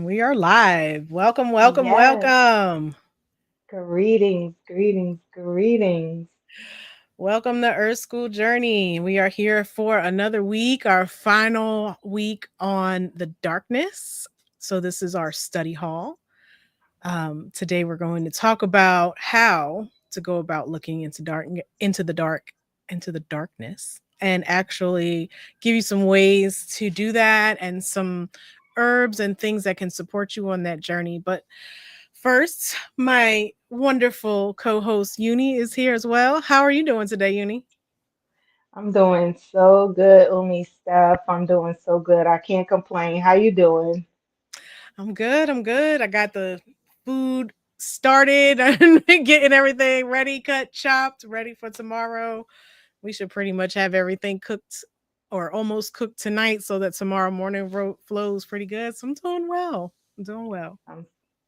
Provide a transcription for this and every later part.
We are live. Welcome, welcome, Yes. welcome. Greetings, greetings, greetings. Welcome to Earth School Journey. We are here for another week, our final week on the darkness. So, this is our study hall. Today, we're going to talk about how to go about looking into the dark, into the darkness, and actually give you some ways to do that and some herbs and things that can support you on that journey. But first, my wonderful co-host Uni is here as well. How are you doing today, Uni? I'm doing so good, Umi Steph. I'm doing so good. I can't complain. How you doing? I'm good. I'm good. I got the food started and getting everything ready, cut, chopped, ready for tomorrow. We should pretty much have everything cooked or almost cooked tonight so that tomorrow morning flows pretty good. So I'm doing well. I'm doing well. Um,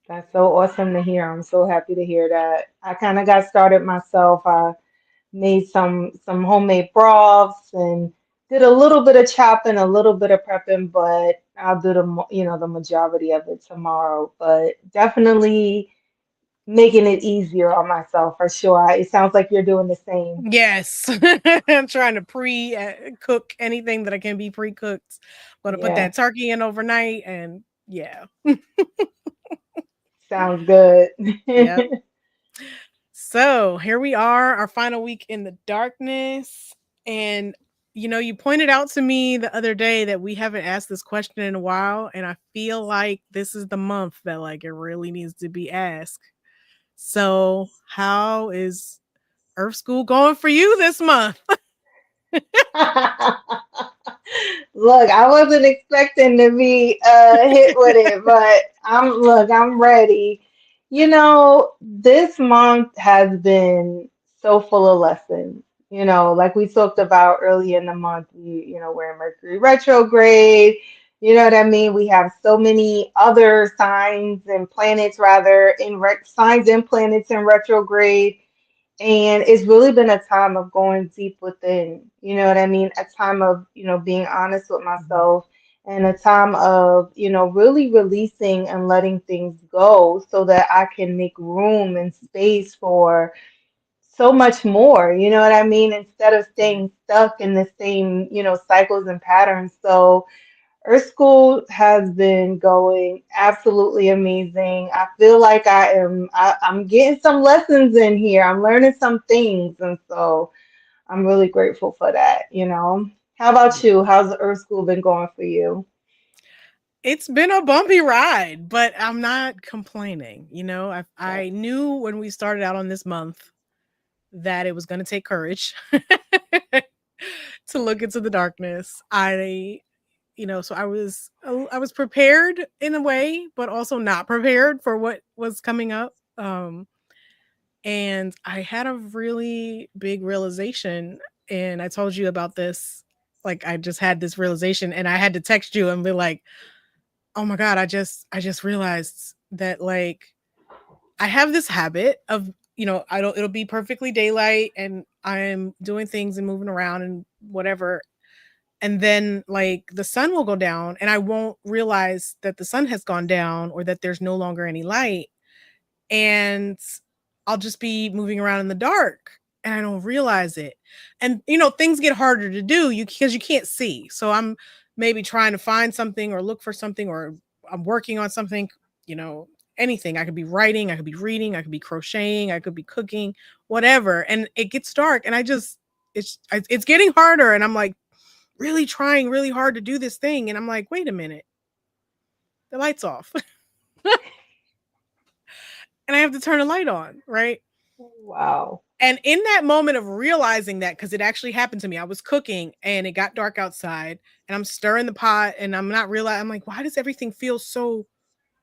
that's so awesome to hear. I'm so happy to hear that. I kind of got started myself. I made some homemade broths and did a little bit of chopping, a little bit of prepping, but I'll do the majority of it tomorrow. But definitely making it easier on myself for sure. It sounds like you're doing the same. Yes. I'm trying to pre cook anything that I can be pre cooked. I'm going to put Yeah, that turkey in overnight and yeah. sounds good. Yep. So here we are, our final week in the darkness. And, you pointed out to me the other day that we haven't asked this question in a while. And I feel like this is the month that, like, it really needs to be asked. So, how is Earth School going for you this month? Look, I wasn't expecting to be hit with it, but I'm ready. This month has been so full of lessons. Like we talked about early in the month, we're in Mercury retrograde. You know what I mean? We have so many other signs and planets, rather, signs and planets in retrograde. And it's really been a time of going deep within, you know what I mean? A time of, being honest with Mhm. myself and a time of, really releasing and letting things go so that I can make room and space for so much more, you know what I mean? Instead of Yeah. staying stuck in the same, cycles and patterns. So, Earth School has been going absolutely amazing. I feel like I'm getting some lessons in here. I'm learning some things, and so I'm really grateful for that. How about Yeah. you? How's the Earth School been going for you? It's been a bumpy ride, but I'm not complaining. I That's knew when we started out on this month that it was going to take courage to look into the darkness. So I was prepared in a way, but also not prepared for what was coming up. And I had a really big realization, and I told you about this. Like, I just had this realization, and I had to text you and be like, "Oh my god, I just realized that, like, I have this habit of, I don't it'll be perfectly daylight and I'm doing things and moving around and whatever. And then, like, the sun will go down and I won't realize that the sun has gone down or that there's no longer any light. And I'll just be moving around in the dark and I don't realize it. And things get harder to do because you can't see. So I'm maybe trying to find something or look for something, or I'm working on something, you know, anything. I could be writing, I could be reading, I could be crocheting, I could be cooking, whatever. And it gets dark and it's getting harder and I'm like really trying really hard to do this thing and I'm like, "Wait a minute. The light's off." And I have to turn the light on, right? wow. And in that moment of realizing that, because it actually happened to me, I was cooking and it got dark outside and I'm stirring the pot and I'm not realizing, I'm like, why does everything feel so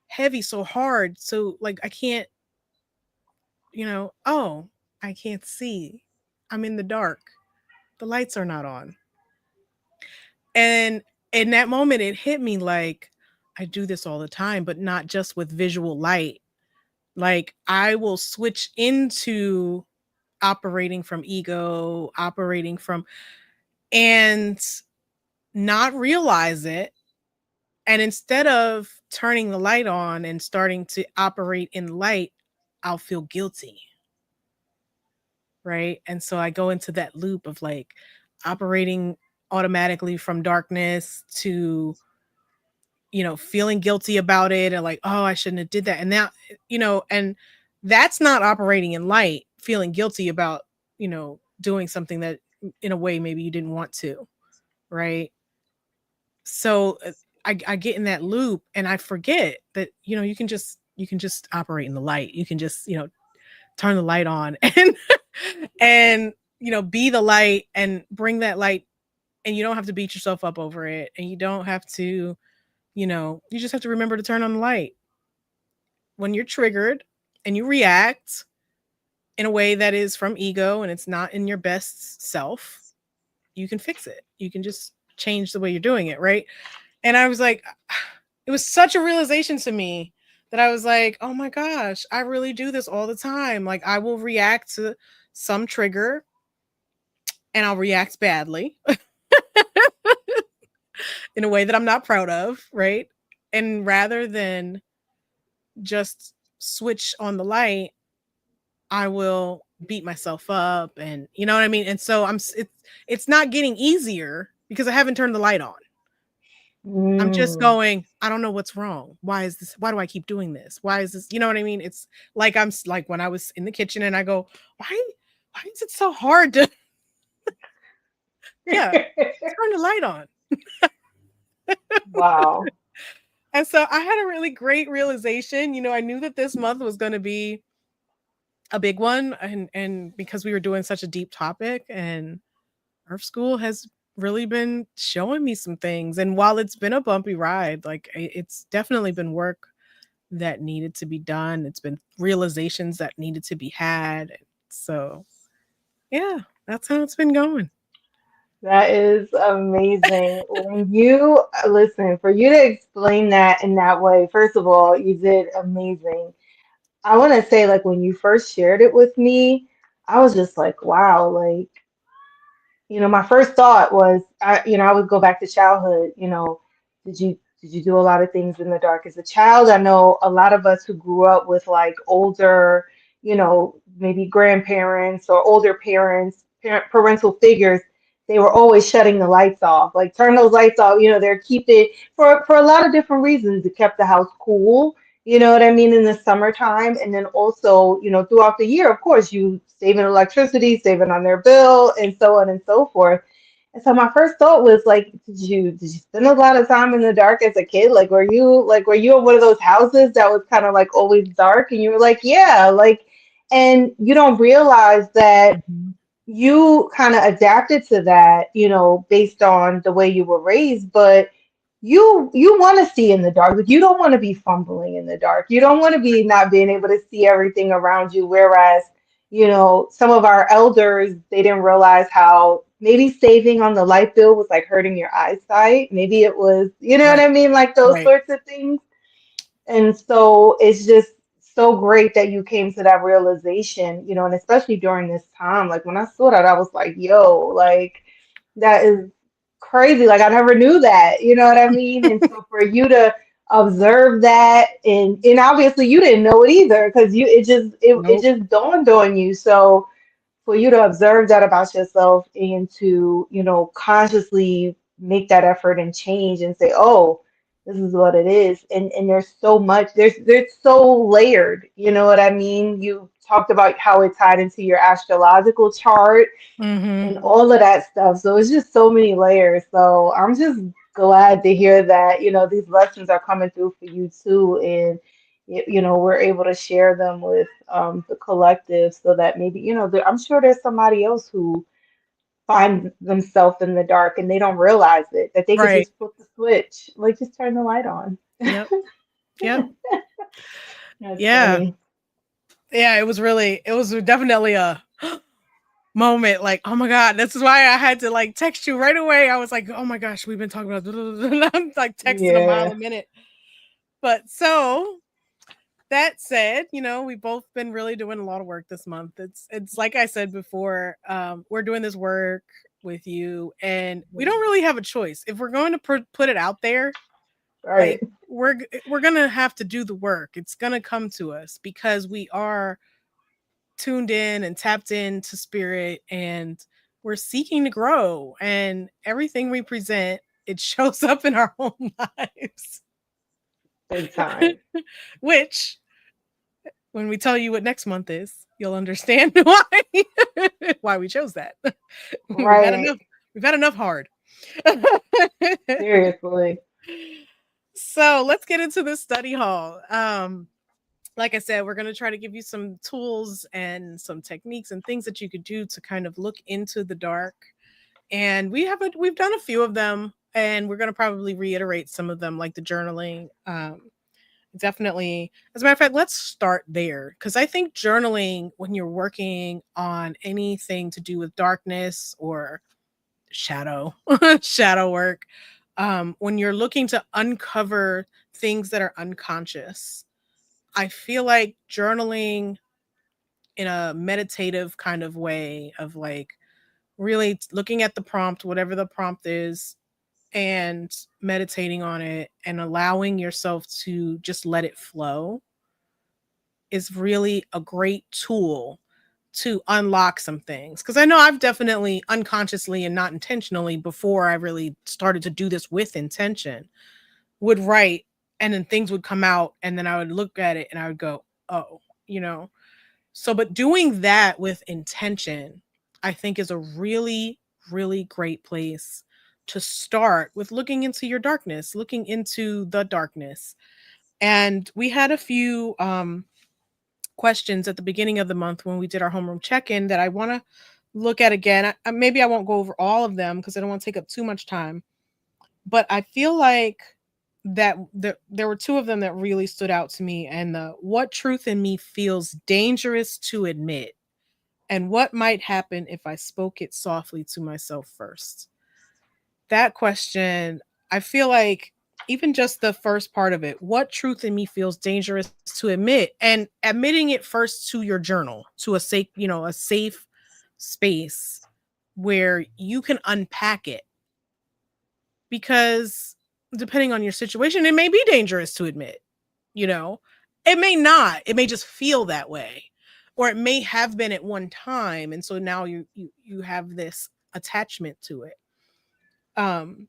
heavy, so hard? So, like, I can't, oh, I can't see. I'm in the dark. The lights are not on. And in that moment, it hit me like, I do this all the time, but not just with visual light. Like, I will switch into operating from ego, operating from, and not realize it And instead of turning the light on and starting to operate in light, I'll feel guilty. Right. And so I go into that loop of like operating automatically from darkness to, feeling guilty about it and like, oh, I shouldn't have did that. And now, and that's not operating in light, feeling guilty about, doing something that in a way maybe you didn't want to. Right. So I get in that loop and I forget that, you can just operate in the light. You can just, turn the light on and be the light and bring that light, and you don't have to beat yourself up over it, and you don't have to, you just have to remember to turn on the light when you're triggered and you react in a way that is from ego and it's not in your best self. You can fix it. You can just change the way you're doing it, right? And I was like, it was such a realization to me that I was like, oh my gosh, I really do this all the time. Like, I will react to some trigger and I'll react badly in a way that I'm not proud of, right? And rather than just switch on the light, I will beat myself up, and you know what I mean? And so it's not getting easier because I haven't turned the light on. I'm just Mm. going, I don't know what's wrong. Why is this? Why do I keep doing this? Why is this? You know what I mean? It's like like when I was in the kitchen and I go, why is it so hard to yeah, turn the light on? Wow. And so I had a really great realization. I knew that this month was going to be a big one, and because we were doing such a deep topic, and Earth School has really been showing me some things. And while it's been a bumpy ride, like it's definitely been work that needed to be done. It's been realizations that needed to be had. So yeah, that's how it's been going. That is amazing. When you listen, for you to explain that in that way, first of all, you did amazing. I want to say, like, when you first shared it with me, I was just like, wow, like, my first thought was, I would go back to childhood. Did you do a lot of things in the dark as a child? I know a lot of us who grew up with like older, maybe grandparents or older parents, parental figures. They were always shutting the lights off, like turn those lights off. They're keeping for a lot of different reasons. It kept the house cool. You know what I mean, in the summertime, and then also, throughout the year, of course, you saving electricity, saving on their bill, and so on and so forth. And so my first thought was like, did you spend a lot of time in the dark as a kid? Like were you in one of those houses that was kind of like always dark? And you were like, yeah, like, and you don't realize that Mhm. you kind of adapted to that, based on the way you were raised, but you want to see in the dark. Like you don't want to be fumbling in the dark. You don't want to be not being able to see everything around you. Whereas, some of our elders, they didn't realize how maybe saving on the light bill was like hurting your eyesight. Maybe it was, you know what Right. I mean? Like those Right. sorts of things. And so it's just so great that you came to that realization, and especially during this time, like when I saw that, I was like, yo, like that is crazy. Like I never knew that, you know what I mean? And so for you to observe that, and obviously you didn't know it either because it Nope. just dawned on you. So for you to observe that about yourself and to, consciously make that effort and change and say, oh, this is what it is. And there's so much, there's so layered, you know what I mean? You talked about how it tied into your astrological chart Hmm. and all of that stuff. So it's just so many layers. So I'm just glad to hear that, these lessons are coming through for you too. And, we're able to share them with the collective so that maybe, I'm sure there's somebody else who find themselves in the dark and they don't realize it, that they could Right. just flip the switch, like just turn the light on. Yep. Yep. That's Yeah. funny. Yeah. It was definitely a moment like, oh my God, this is why I had to like text you right away. I was like, oh my gosh, we've been talking about I'm like texting a mile Yeah. a minute. But so that said, we've both been really doing a lot of work this month. It's like I said before, we're doing this work with you, and we don't really have a choice. If we're going to put it out there, Right. Like we're going to have to do the work. It's going to come to us because we are tuned in and tapped into spirit, and we're seeking to grow, and everything we present, it shows up in our own lives. Big time. Which, when we tell you what next month is, you'll understand why why we chose that. we've had enough Right. we've had enough hard. Seriously. So let's get into the study hall. Like I said, we're going to try to give you some tools and some techniques and things that you could do to kind of look into the dark. And we've done a few of them, and we're going to probably reiterate some of them, like the journaling. Definitely. As a matter of fact, let's start there, because I think journaling, when you're working on anything to do with darkness or shadow, shadow work, when you're looking to uncover things that are unconscious, I feel like journaling in a meditative kind of way of like really looking at the prompt, whatever the prompt is, and meditating on it and allowing yourself to just let it flow is really a great tool to unlock some things. Because I know I've definitely unconsciously and not intentionally, before I really started to do this with intention, would write, and then things would come out, and then I would look at it and I would go, oh, you know. So, but doing that with intention, I think is a really, really great place to start with looking into your darkness, looking into the darkness. And we had a few questions at the beginning of the month when we did our homeroom check-in that I want to look at again. Maybe I won't go over all of them because I don't want to take up too much time. But I feel like there were two of them that really stood out to me. And the what truth in me feels dangerous to admit, and what might happen if I spoke it softly to myself first. That question, I feel like, even just the first part of it, what truth in me feels dangerous to admit, and admitting it first to your journal, to a safe space where you can unpack it, because depending on your situation, it may be dangerous to admit, you know. It may not. It may just feel that way. Or it may have been at one time, and so now you have this attachment to it. Um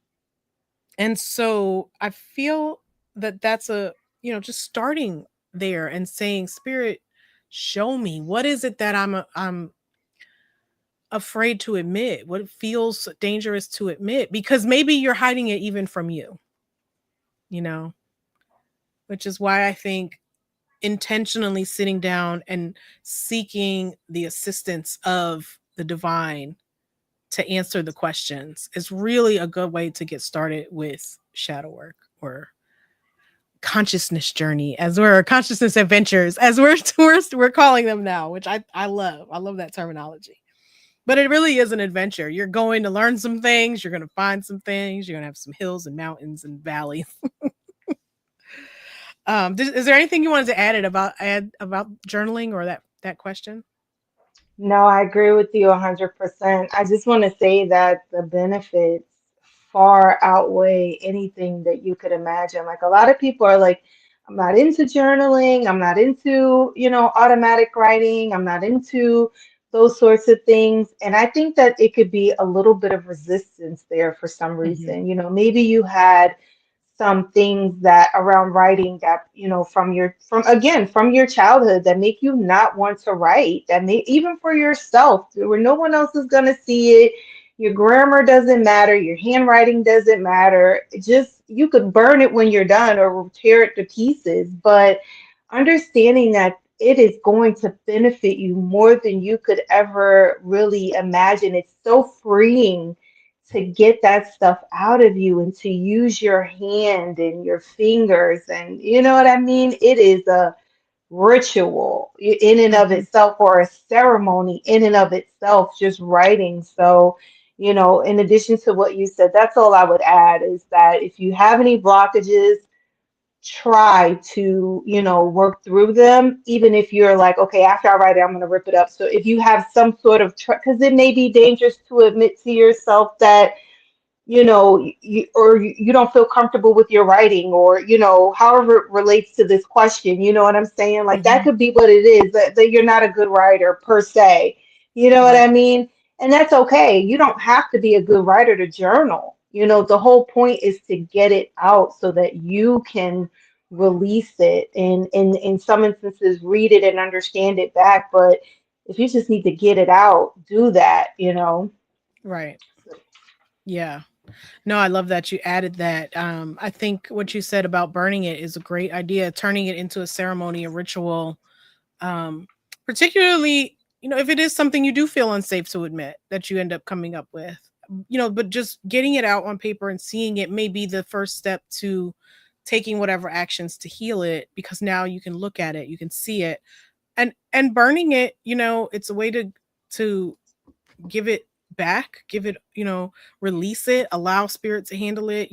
and so I feel that that's just starting there and saying, spirit, show me, what is it that I'm afraid to admit, what feels dangerous to admit, because maybe you're hiding it even from you know, which is why I think intentionally sitting down and seeking the assistance of the divine to answer the questions is really a good way to get started with shadow work, or consciousness journey, as we're consciousness adventures, as we're calling them now, which I love. I love that terminology. But it really is an adventure. You're going to learn some things, you're going to find some things, you're going to have some hills and mountains and valleys. Is there anything you wanted to add about journaling, or that question? No, I agree with you 100%. I just want to say that the benefits far outweigh anything that you could imagine. Like a lot of people are like, I'm not into journaling, I'm not into, automatic writing, I'm not into those sorts of things. And I think that it could be a little bit of resistance there for some Hmm. reason. Maybe you had some things that around writing that from your childhood that make you not want to write, that may even for yourself where no one else is going to see it, your grammar doesn't matter, your handwriting doesn't matter, just you could burn it when you're done or tear it to pieces. But understanding that it is going to benefit you more than you could ever really imagine, it's so freeing to get that stuff out of you and to use your hand and your fingers. And you know what I mean? It is a ritual in and of Hmm. itself, or a ceremony in and of itself, just writing. So, in addition to what you said, that's all I would add is that if you have any blockages, try to, work through them, even if you're like, okay, after I write it, I'm going to rip it up. So if you have some sort of, because it may be dangerous to admit to yourself that you don't feel comfortable with your writing, or however it relates to this question, you know what I'm saying? Like that Mhm. could be what it is, that you're not a good writer per se, you know what I Right. mean? And that's okay. You don't have to be a good writer to journal. The whole point is to get it out so that you can release it, and in some instances read it and understand it back. But if you just need to get it out, do that. Right. Yeah. No, I love that you added that. I think what you said about burning it is a great idea, turning it into a ceremony, a ritual. Particularly, if it is something you do feel unsafe to admit that you end up coming up with, but just getting it out on paper and seeing it may be the first step to taking whatever actions to heal it, because now you can look at it, you can see it, and burning it, it's a way to give it back, give it, release it, allow spirit to handle it,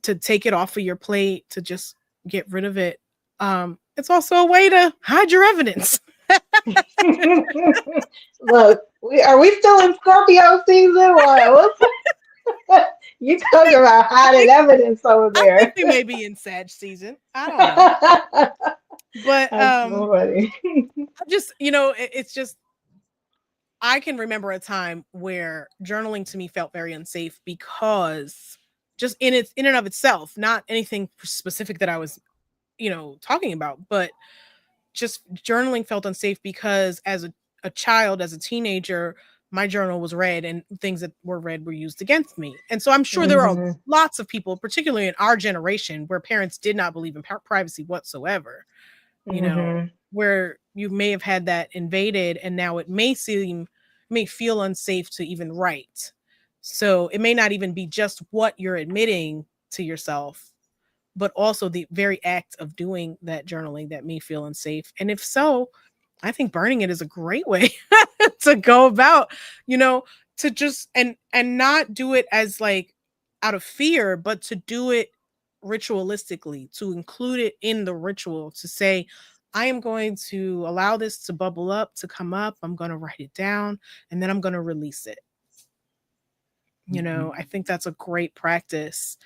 to take it off of your plate, to just get rid of it. It's also a way to hide your evidence. Look, are we still in Scorpio season? What's you talking about I hiding think evidence over I think there? we may be in Sag season. I don't know. But That's so funny. just, it's just, I can remember a time where journaling to me felt very unsafe, because just in and of itself, not anything specific that I was, talking about, but just journaling felt unsafe because as a child, as a teenager, my journal was read and things that were read were used against me. And so I'm sure there are Hmm. lots of people, particularly in our generation, where parents did not believe in privacy whatsoever, you know, Hmm. where you may have had that invaded, and now it may feel unsafe to even write. So it may not even be just what you're admitting to yourself, but also the very act of doing that journaling that may feel unsafe. And if so, I think burning it is a great way to go about, you know, to just and not do it as like out of fear, but to do it ritualistically, to include it in the ritual, to say, I am going to allow this to bubble up, to come up. I'm going to write it down, and then I'm going to release it. I think that's a great practice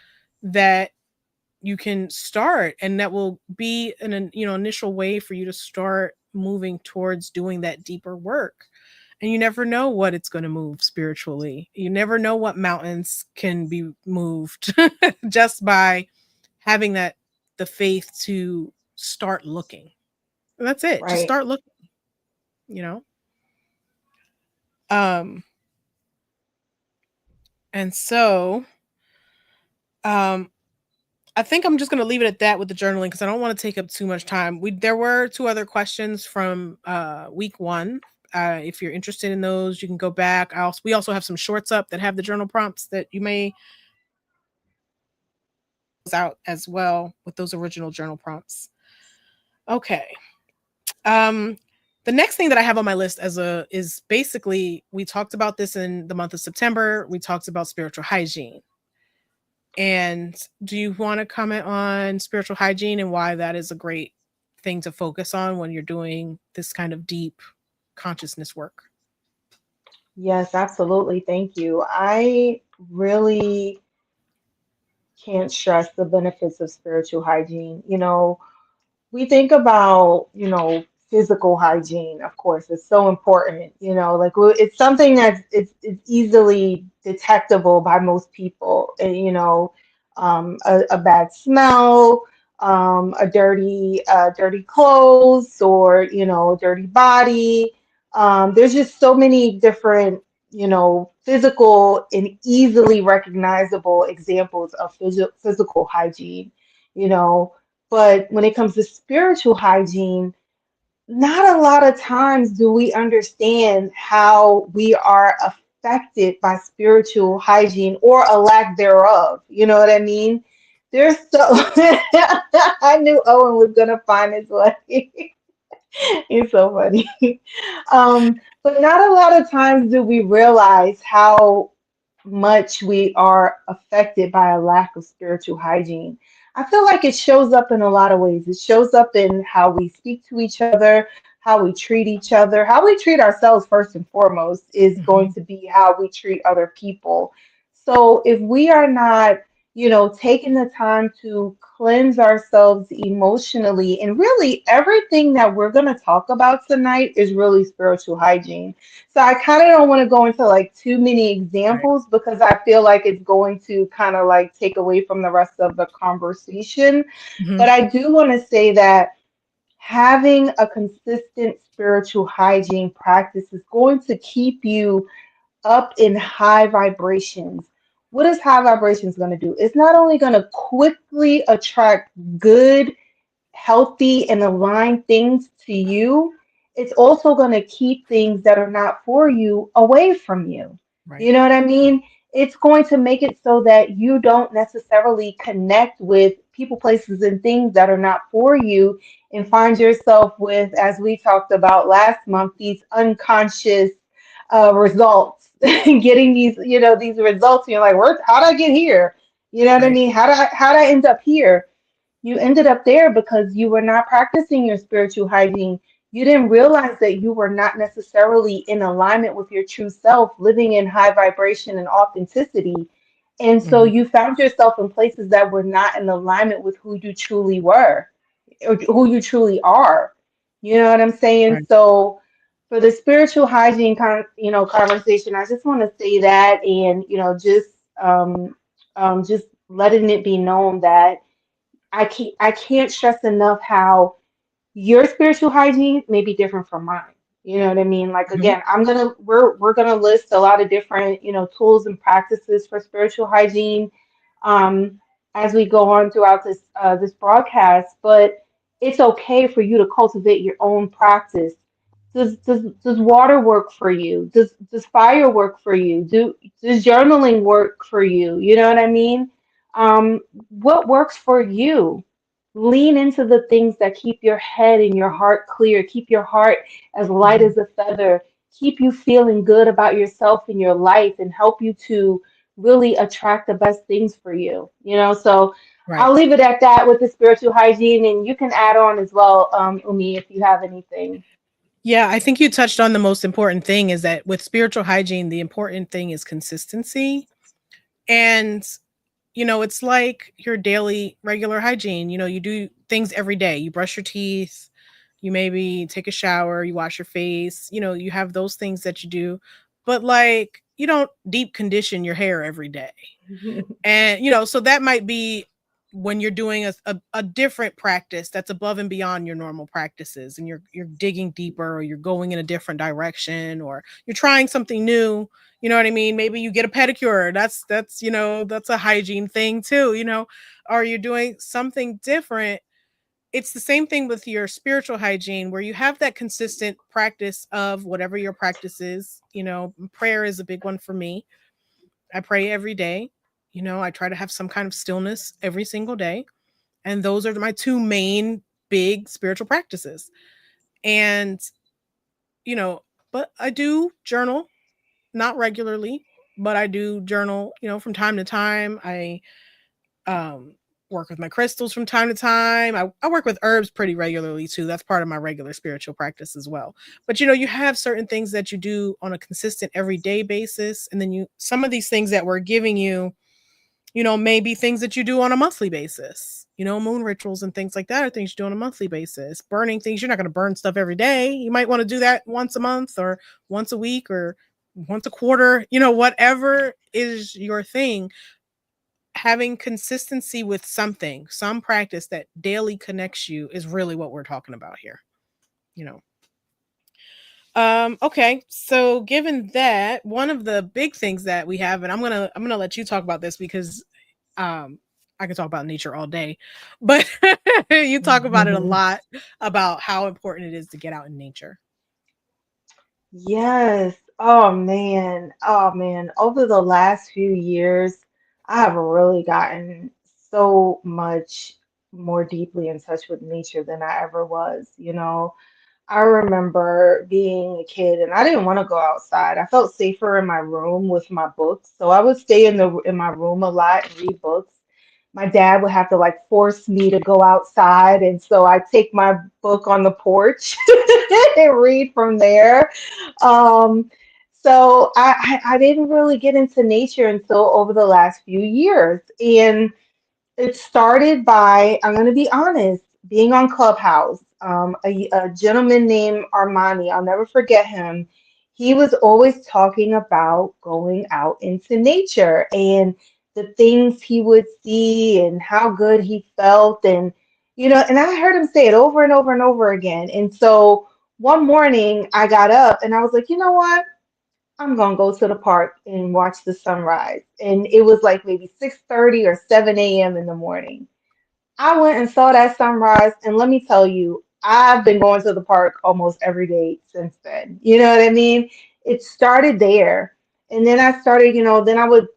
that you can start, and that will be an initial way for you to start moving towards doing that deeper work. And you never know what it's going to move spiritually. You never know what mountains can be moved just by having the faith to start looking. And that's it. Just Right. start looking, you know. Um and so um I think I'm just going to leave it at that with the journaling, because I don't want to take up too much time. There were two other questions from week 1. If you're interested in those, you can go back. We also have some shorts up that have the journal prompts that you may out as well with those original journal prompts. Okay. Um the next thing that I have on my list is basically, we talked about this in the month of September. We talked about spiritual hygiene. And do you want to comment on spiritual hygiene and why that is a great thing to focus on when you're doing this kind of deep consciousness work? Yes, absolutely. Thank you. I really can't stress the benefits of spiritual hygiene. We think about, physical hygiene, of course, it's so important, like it's something it's easily detectable by most people. And, a bad smell, dirty clothes, or, a dirty body. There's just so many different, physical and easily recognizable examples of physical hygiene, you know but when it comes to spiritual hygiene, not a lot of times do we understand how we are affected by spiritual hygiene or a lack thereof. You know what I mean? There's so I knew Owen was gonna find his way. He's so funny. But not a lot of times do we realize how much we are affected by a lack of spiritual hygiene. I feel like it shows up in a lot of ways. It shows up in how we speak to each other, how we treat each other, how we treat ourselves first and foremost is going Mhm. to be how we treat other people. So if we are not, taking the time to cleanse ourselves emotionally, and really everything that we're going to talk about tonight is really spiritual hygiene. So I kind of don't want to go into like too many Right. examples because I feel like it's going to kind of like take away from the rest of the conversation. Mhm. But I do want to say that having a consistent spiritual hygiene practice is going to keep you up in high vibrations. What is high vibrations going to do? It's not only going to quickly attract good, healthy, and aligned things to you, it's also going to keep things that are not for you away from you. Right. You know what I mean? It's going to make it so that you don't necessarily connect with people, places, and things that are not for you, and find yourself with, as we talked about last month, these unconscious results, getting these results, and you're like, where, how did I get here? You know what I Right. mean? How did I end up here? You ended up there because you were not practicing your spiritual hygiene. You didn't realize that you were not necessarily in alignment with your true self, living in high vibration and authenticity. And so Mhm. you found yourself in places that were not in alignment with who you truly were or who you truly are. You know what I'm saying? Right. So for the spiritual hygiene conversation, I just want to say that, and just letting it be known that I can't stress enough how your spiritual hygiene may be different from mine. You know what I mean? Like Mhm. again, we're gonna list a lot of different, tools and practices for spiritual hygiene um as we go on throughout this broadcast, but it's okay for you to cultivate your own practice. Does water work for you? Does fire work for you? Does journaling work for you? You know what I mean? What works for you? Lean into the things that keep your head and your heart clear, keep your heart as light Mhm. as a feather, keep you feeling good about yourself and your life, and help you to really attract the best things for you. So Right. I'll leave it at that with the spiritual hygiene, and you can add on as well, Umi, if you have anything. Yeah, I think you touched on the most important thing is that with spiritual hygiene, the important thing is consistency. And, it's like your daily regular hygiene. You do things every day. You brush your teeth, you maybe take a shower, you wash your face, you have those things that you do. But like, you don't deep condition your hair every day. And, so that might be when you're doing a different practice that's above and beyond your normal practices, and you're digging deeper, or you're going in a different direction, or you're trying something new. You know what I mean? Maybe you get a pedicure. That's a hygiene thing too, or you're doing something different. It's the same thing with your spiritual hygiene, where you have that consistent practice of whatever your practice is. Prayer is a big one for me. I pray every day. I try to have some kind of stillness every single day. And those are my two main big spiritual practices. And, you know, but I do journal, not regularly, but I do journal, from time to time. I um work with my crystals from time to time. I work with herbs pretty regularly too. That's part of my regular spiritual practice as well. But you have certain things that you do on a consistent everyday basis. And then some of these things that we're giving you, maybe things that you do on a monthly basis. Moon rituals and things like that are things you do on a monthly basis. Burning things, you're not going to burn stuff every day. You might want to do that once a month, or once a week, or once a quarter, whatever is your thing. Having consistency with something, some practice that daily connects you is really what we're talking about here, you know. Okay, so given that, one of the big things that we have, and I'm gonna let you talk about this because um I could talk about nature all day, but you talk about it a lot, about how important it is to get out in nature. Yes. Oh man. Oh man. Over the last few years, I have really gotten so much more deeply in touch with nature than I ever was. I remember being a kid and I didn't want to go outside. I felt safer in my room with my books. So I would stay in my room a lot and read books. My dad would have to like force me to go outside, and so I take my book on the porch and read from there. Um, so I didn't really get into nature until over the last few years. And it started by, I'm going to be honest, being on Clubhouse. A gentleman named Armani, I'll never forget him. He was always talking about going out into nature and the things he would see and how good he felt. And I heard him say it over and over and over again. And so one morning I got up and I was like, you know what? I'm gonna go to the park and watch the sunrise. And it was like maybe 6:30 or 7 a.m. in the morning. I went and saw that sunrise, and let me tell you, I've been going to the park almost every day since then. You know what I mean? It started there. And then I started, then I would,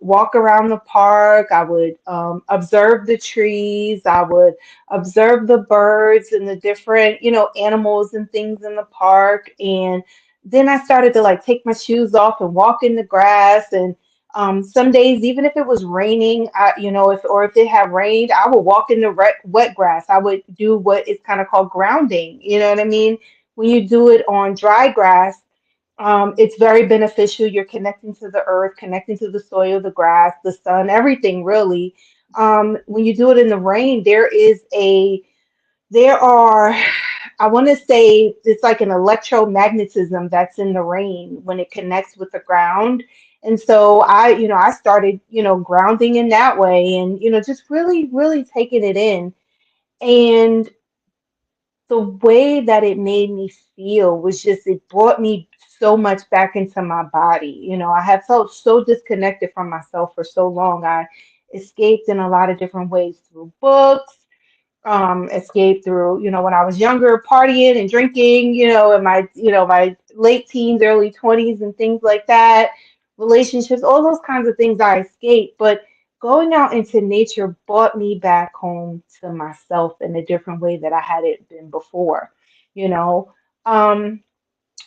walk around the park. I would observe the trees. I would observe the birds and the different, animals and things in the park. And then I started to like take my shoes off and walk in the grass. And some days, even if it was raining, if it had rained, I would walk in the wet grass. I would do what is kind of called grounding. You know what I mean? When you do it on dry grass, it's very beneficial. You're connecting to the earth, connecting to the soil, the grass, the sun, everything really. When you do it in the rain, there are, I want to say it's like an electromagnetism that's in the rain when it connects with the ground. And so I started, grounding in that way and, just really, really taking it in. And the way that it made me feel was just, it brought me so much back into my body. I have felt so disconnected from myself for so long. I escaped in a lot of different ways through books, escape through, when I was younger, partying and drinking, in my late teens, early 20s and things like that, relationships, all those kinds of things I escaped. But going out into nature brought me back home to myself in a different way that I hadn't been before, you know. Um,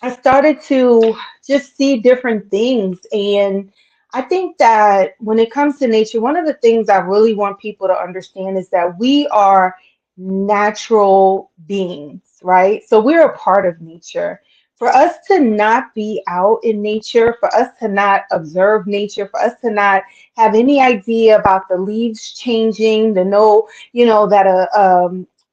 I started to just see different things. And I think that when it comes to nature, one of the things I really want people to understand is that we are natural beings, right? So we're a part of nature. For us to not be out in nature, for us to not observe nature, for us to not have any idea about the leaves changing, to know, that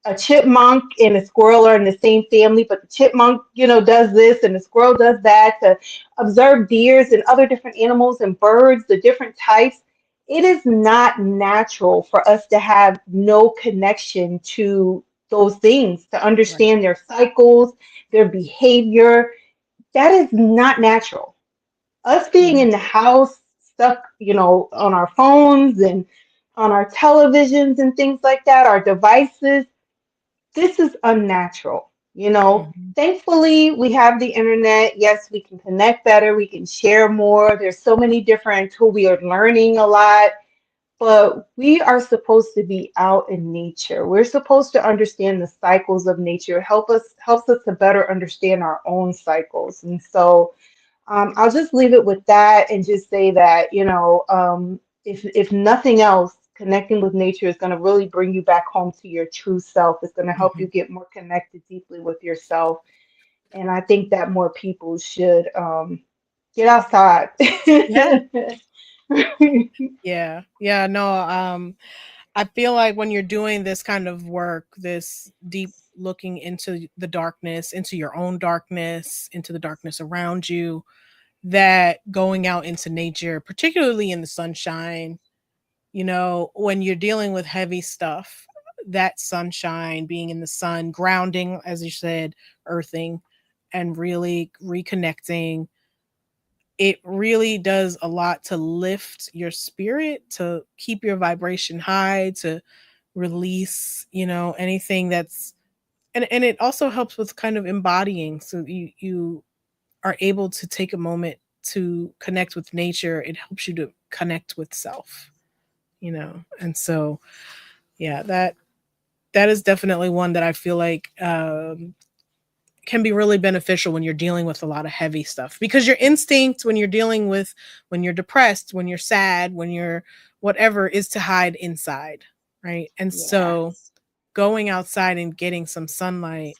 a chipmunk and a squirrel are in the same family, but the chipmunk, does this and the squirrel does that, to observe deers and other different animals and birds, the different types. It is not natural for us to have no connection to those things, to Right. understand their cycles, their behavior. That is not natural. Us being Yeah. in the house, stuck, on our phones and on our televisions and things like that, our devices, this is unnatural. Mhm. Thankfully, we have the internet. Yes, we can connect better, we can share more. There's so many different tools. We are learning a lot, but we are supposed to be out in nature. We're supposed to understand the cycles of nature. Helps us to better understand our own cycles. And so I'll just leave it with that and just say that, if nothing else, connecting with nature is going to really bring you back home to your true self. It's going to help you Mhm. get more connected deeply with yourself. And I think that more people should get outside. Yeah. Yeah. Yeah. No, I feel like when you're doing this kind of work, this deep looking into the darkness, into your own darkness, into the darkness around you, that going out into nature, particularly in the sunshine, when you're dealing with heavy stuff, that sunshine, being in the sun, grounding, as you said, earthing, and really reconnecting, it really does a lot to lift your spirit, to keep your vibration high, to release, anything that's, and it also helps with kind of embodying. So you are able to take a moment to connect with nature. It helps you to connect with self, And so, yeah, that is definitely one that I feel like can be really beneficial when you're dealing with a lot of heavy stuff, because your instinct when you're dealing with, when you're depressed, when you're sad, when you're whatever, is to hide inside, right? And so Yes. going outside and getting some sunlight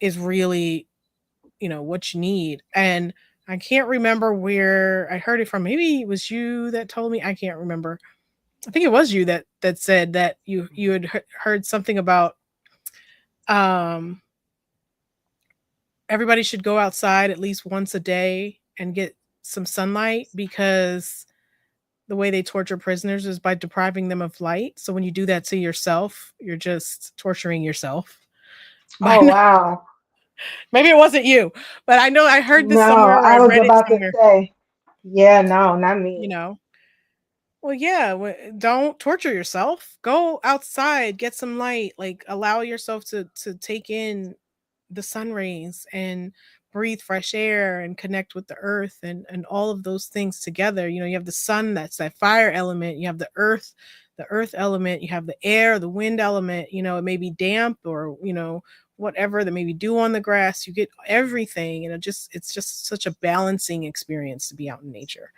is really, what you need. And I can't remember where I heard it from. Maybe it was you that told me. I can't remember. I think it was you that said that you had heard something about um everybody should go outside at least once a day and get some sunlight because the way they torture prisoners is by depriving them of light. So when you do that to yourself, you're just torturing yourself. By Oh wow. maybe it wasn't you, but I know I heard this No, somewhere or I I was read it about to somewhere, say, yeah, no, not you me. know. Well, yeah, don't torture yourself. Go outside, get some light, like allow yourself to take in the sun rays and breathe fresh air and connect with the earth and all of those things together. You know, you have the sun, that's that fire element, you have the earth element, you have the air, the wind element, you know, it may be damp or, you know, whatever that may be dew on the grass. You get everything and it's just such a balancing experience to be out in nature.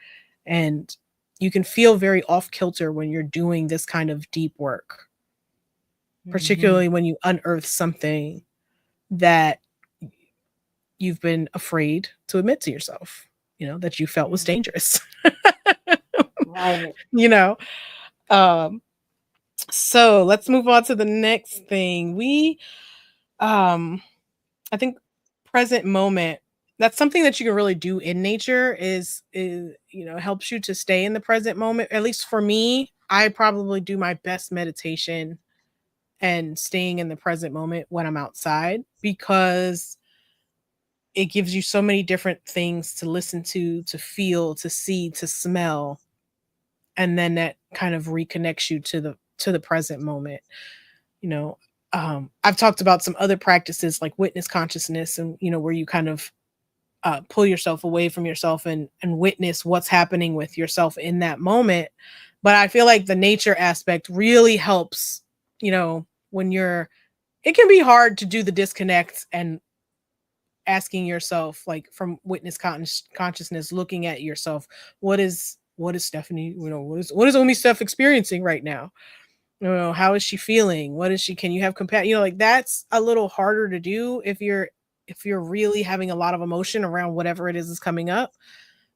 And you can feel very off kilter when you're doing this kind of deep work, Hmm. particularly when you unearth something that you've been afraid to admit to yourself, you know, that you felt was dangerous. Right. you know. Um so let's move on to the next thing. We I think present moment, that's something that you can really do in nature is you know, helps you to stay in the present moment. At least for me, I probably do my best meditation and staying in the present moment when I'm outside because it gives you so many different things to listen to feel, to see, to smell, and then that kind of reconnects you to the present moment. You know, I've talked about some other practices like witness consciousness, and you know, where you kind of pull yourself away from yourself and witness what's happening with yourself in that moment. But I feel like the nature aspect really helps. You know, when you're, it can be hard to do the disconnect and asking yourself, like from witness consciousness, looking at yourself, what is Stephanie, you know, what is Omi Steph experiencing right now? You know, how is she feeling? What is she, can you have compassion? You know, like that's a little harder to do if you're really having a lot of emotion around whatever it is coming up.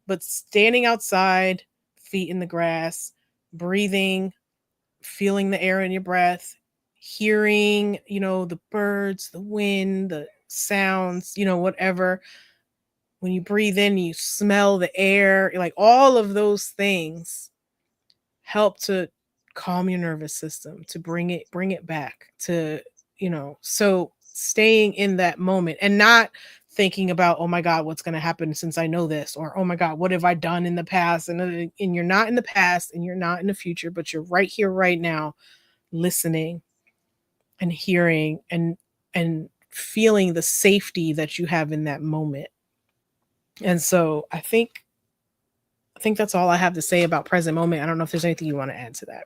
But standing outside, feet in the grass, breathing, feeling the air in your breath, hearing, you know, the birds, the wind, the sounds, you know, whatever. When you breathe in, you smell the air, like all of those things help to calm your nervous system, to bring it back to, you know, so staying in that moment and not thinking about, oh my god, what's going to happen since I know this, or oh my god, what have I done in the past, and you're not in the past and you're not in the future, but you're right here right now, listening and hearing and feeling the safety that you have in that moment. And so I think that's all I have to say about present moment. I don't know if there's anything you want to add to that.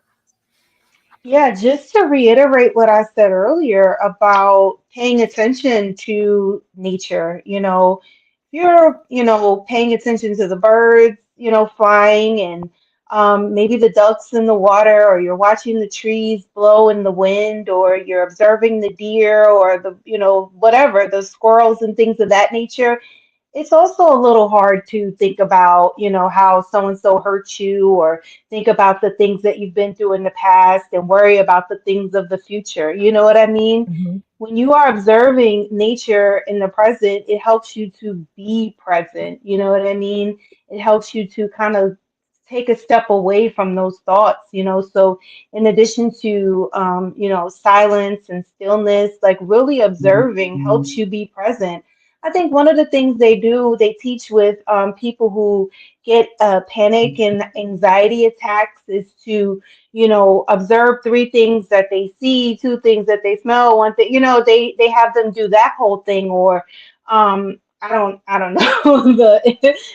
Yeah, just to reiterate what I said earlier about paying attention to nature, if you're, paying attention to the birds, flying and maybe the ducks in the water, or you're watching the trees blow in the wind, or you're observing the deer or the, whatever, the squirrels and things of that nature. It's also a little hard to think about, how so and so hurt you, or think about the things that you've been through in the past and worry about the things of the future. You know what I mean? Mhm. When you are observing nature in the present, it helps you to be present. You know what I mean? It helps you to kind of take a step away from those thoughts, so in addition to silence and stillness, like really observing helps you be present. I think one of the things they teach with people who get panic and anxiety attacks is to, observe three things that they see, two things that they smell, one thing, they have them do that whole thing, or I don't know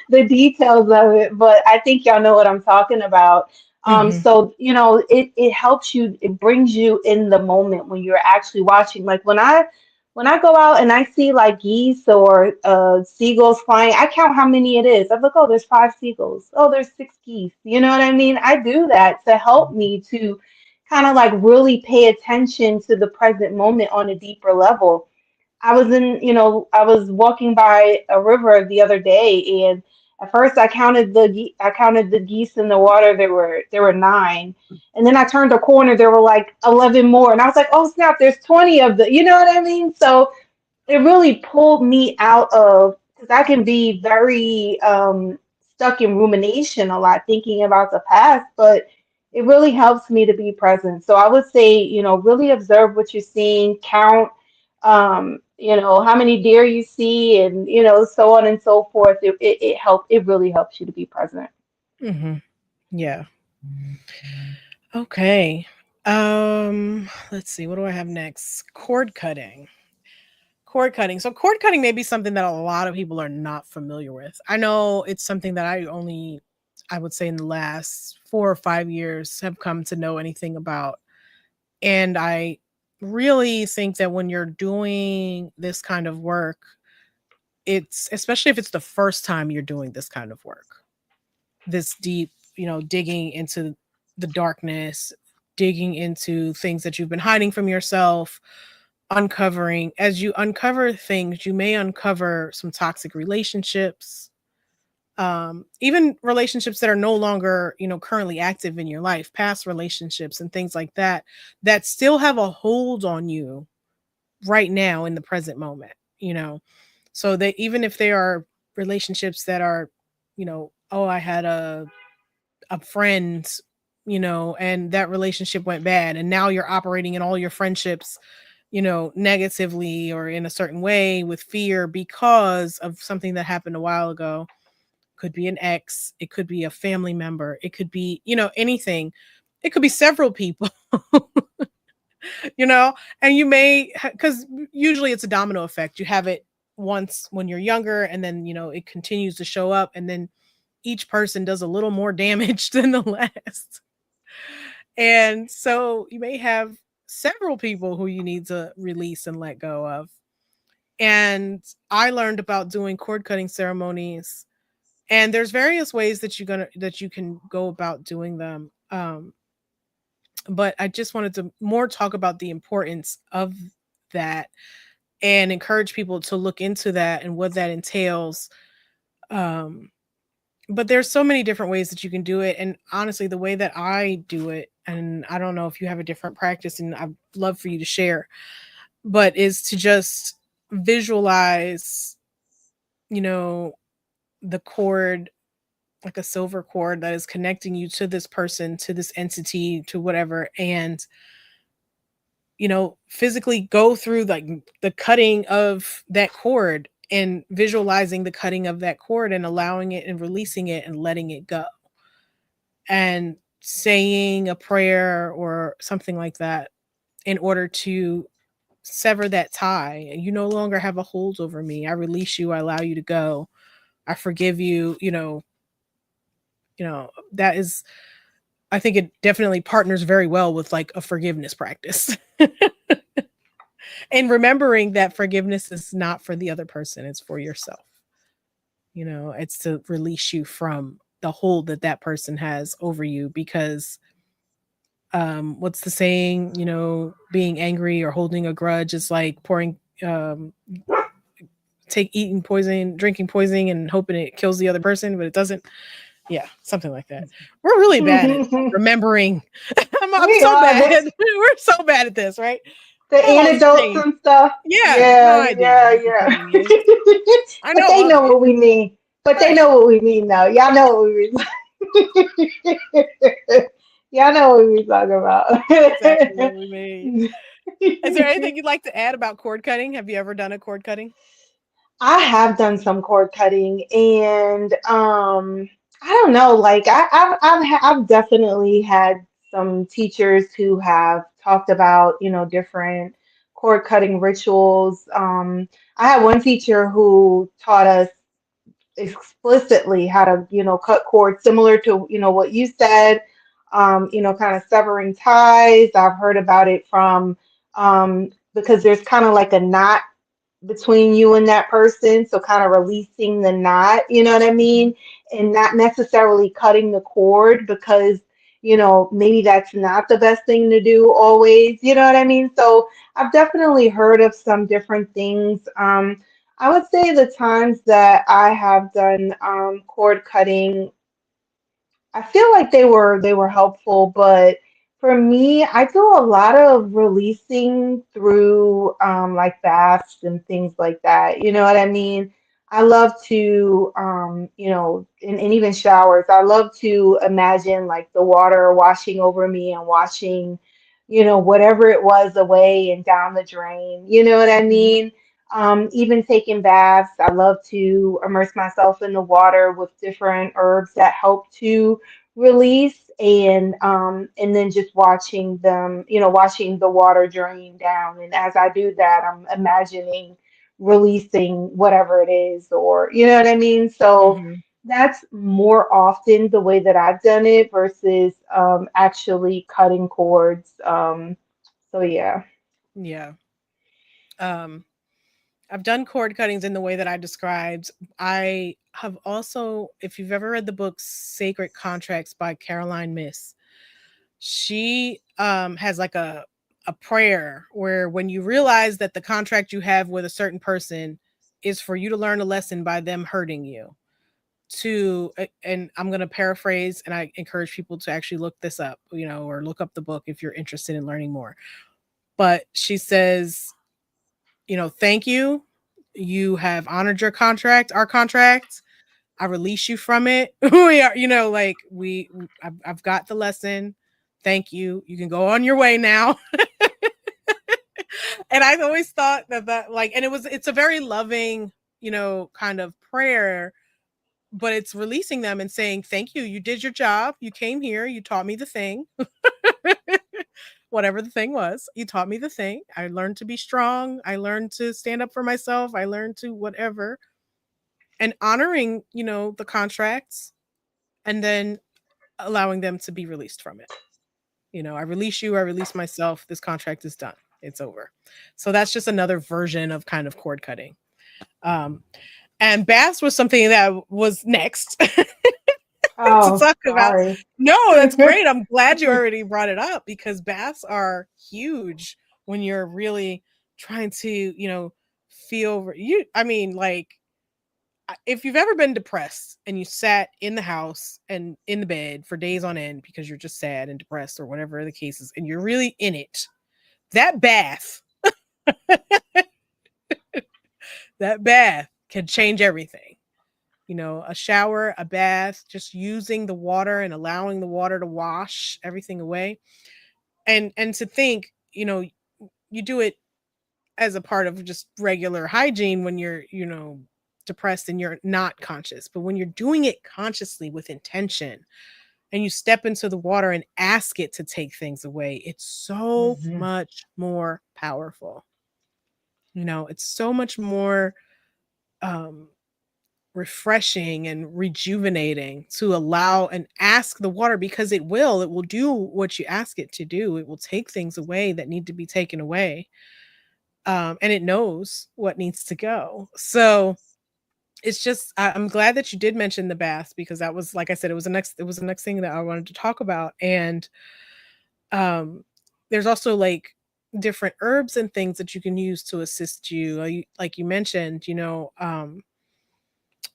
the details of it, but I think y'all know what I'm talking about. Mhm. So it helps you, it brings you in the moment when you're actually watching. Like when I go out and I see like geese or seagulls flying, I count how many it is. I'm like, oh, there's five seagulls. Oh, there's six geese. You know what I mean? I do that to help me to kind of like really pay attention to the present moment on a deeper level. I was walking by a river the other day, and at first I counted the geese in the water. There were nine, and then I turned a corner. There were like 11 more, and I was like, "Oh snap! There's 20 of the." You know what I mean? So it really pulled me out of, because I can be very stuck in rumination a lot, thinking about the past, but it really helps me to be present. So I would say, really observe what you're seeing, count, how many deer you see, and so on and so forth. It really helps you to be present. Mhm. Yeah. Okay. Let's see. What do I have next? Cord cutting. Cord cutting. So cord cutting may be something that a lot of people are not familiar with. I know it's something that I would say in the last 4 or 5 years have come to know anything about. And I really think that when you're doing this kind of work, it's especially if it's the first time you're doing this kind of work, this deep, digging into the darkness, digging into things that you've been hiding from yourself, uncovering. As you uncover things, you may uncover some toxic relationships, even relationships that are no longer, currently active in your life, past relationships and things like that, that still have a hold on you right now in the present moment, so that even if they are relationships that are, oh, I had a friend, and that relationship went bad, and now you're operating in all your friendships, negatively or in a certain way with fear because of something that happened a while ago. Could be an ex, it could be a family member, it could be, anything. It could be several people, you know, and you may, because usually it's a domino effect. You have it once when you're younger, and then, it continues to show up, and then each person does a little more damage than the last. And so you may have several people who you need to release and let go of. And I learned about doing cord cutting ceremonies, and there's various ways that you can go about doing them. But I just wanted to more talk about the importance of that and encourage people to look into that and what that entails. Um, but there's so many different ways that you can do it, and honestly, the way that I do it, and I don't know if you have a different practice, and I'd love for you to share, but is to just visualize, you know, the cord, like a silver cord that is connecting you to this person, to this entity, to whatever, and physically go through like the cutting of that cord, and visualizing the cutting of that cord and allowing it and releasing it and letting it go, and saying a prayer or something like that in order to sever that tie. You no longer have a hold over me. I release you. I allow you to go. I forgive you. That is, I think it definitely partners very well with like a forgiveness practice. And remembering that forgiveness is not for the other person, it's for yourself. It's to release you from the hold that that person has over you, because what's the saying, being angry or holding a grudge is like pouring take eating poison, drinking poison and hoping it kills the other person, but it doesn't. Yeah, something like that. We're really bad at remembering. I'm We so are bad. We're so bad at this, right? the Oh, antidotes strange. and stuff. Yeah, no Yeah, idea yeah, what the yeah. saying is. I But know they of know it. what we mean. But they Right. know what we mean, though. Y'all know what we mean. Y'all know what we talking about. That's exactly what we mean. Is there anything you'd like to add about cord cutting? Have you ever done a cord cutting? I have done some cord cutting, and I don't know. Like I've definitely had some teachers who have talked about different cord cutting rituals. I had one teacher who taught us explicitly how to cut cords, similar to what you said. Kind of severing ties. I've heard about it from because there's kind of like a knot between you and that person. So kind of releasing the knot, you know what I Mhm. mean? And not necessarily cutting the cord because, maybe that's not the best thing to do always. You know what I mean? So I've definitely heard of some different things. I would say the times that I have done cord cutting, I feel like they were helpful, but for me, I do a lot of releasing through like baths and things like that. You know what I mean? I love to and even showers. I love to imagine like the water washing over me and washing, whatever it was away and down the drain. You know what I Mhm. mean? Even taking baths, I love to immerse myself in the water with different herbs that help to release, and then just watching them, watching the water drain down. And as I do that, I'm imagining releasing whatever it is, or you know what I mean? So Mhm. that's more often the way that I've done it versus actually cutting cords. So yeah. Yeah. Um, I've done cord cuttings in the way that I described. I have also, if you've ever read the book Sacred Contracts by Caroline Miss, she has like a prayer where when you realize that the contract you have with a certain person is for you to learn a lesson by them hurting you, and I'm going to paraphrase, and I encourage people to actually look this up, or look up the book if you're interested in learning more. But she says, thank you. You have honored your contract, our contract. I release you from it. We are, like I've got the lesson. Thank you. You can go on your way now. And I've always thought that like, and it's a very loving, kind of prayer, but it's releasing them and saying, thank you. You did your job. You came here. You taught me the thing. Whatever the thing was, you taught me the thing. I learned to be strong. I learned to stand up for myself. I learned to whatever, and honoring, the contracts, and then allowing them to be released from it. I release you, I release myself. This contract is done. It's over. So that's just another version of kind of cord cutting. Um, and baths was something that was next to Oh, talk about. sorry. No, that's great. I'm glad you already brought it up because baths are huge when you're really trying to, feel you. I mean, like, if you've ever been depressed and you sat in the house and in the bed for days on end because you're just sad and depressed or whatever the case is, and you're really in it, that bath, that bath can change everything. A shower, a bath, just using the water and allowing the water to wash everything away. And to think, you do it as a part of just regular hygiene when you're, depressed and you're not conscious. But when you're doing it consciously with intention and you step into the water and ask it to take things away, it's so Hmm. much more powerful. It's so much more um refreshing and rejuvenating to allow and ask the water, because it will do what you ask it to do. It will take things away that need to be taken away. And it knows what needs to go. So it's just, I'm glad that you did mention the bath, because that was, like I said, it was the next thing that I wanted to talk about. And um there's also like different herbs and things that you can use to assist you. Like you mentioned,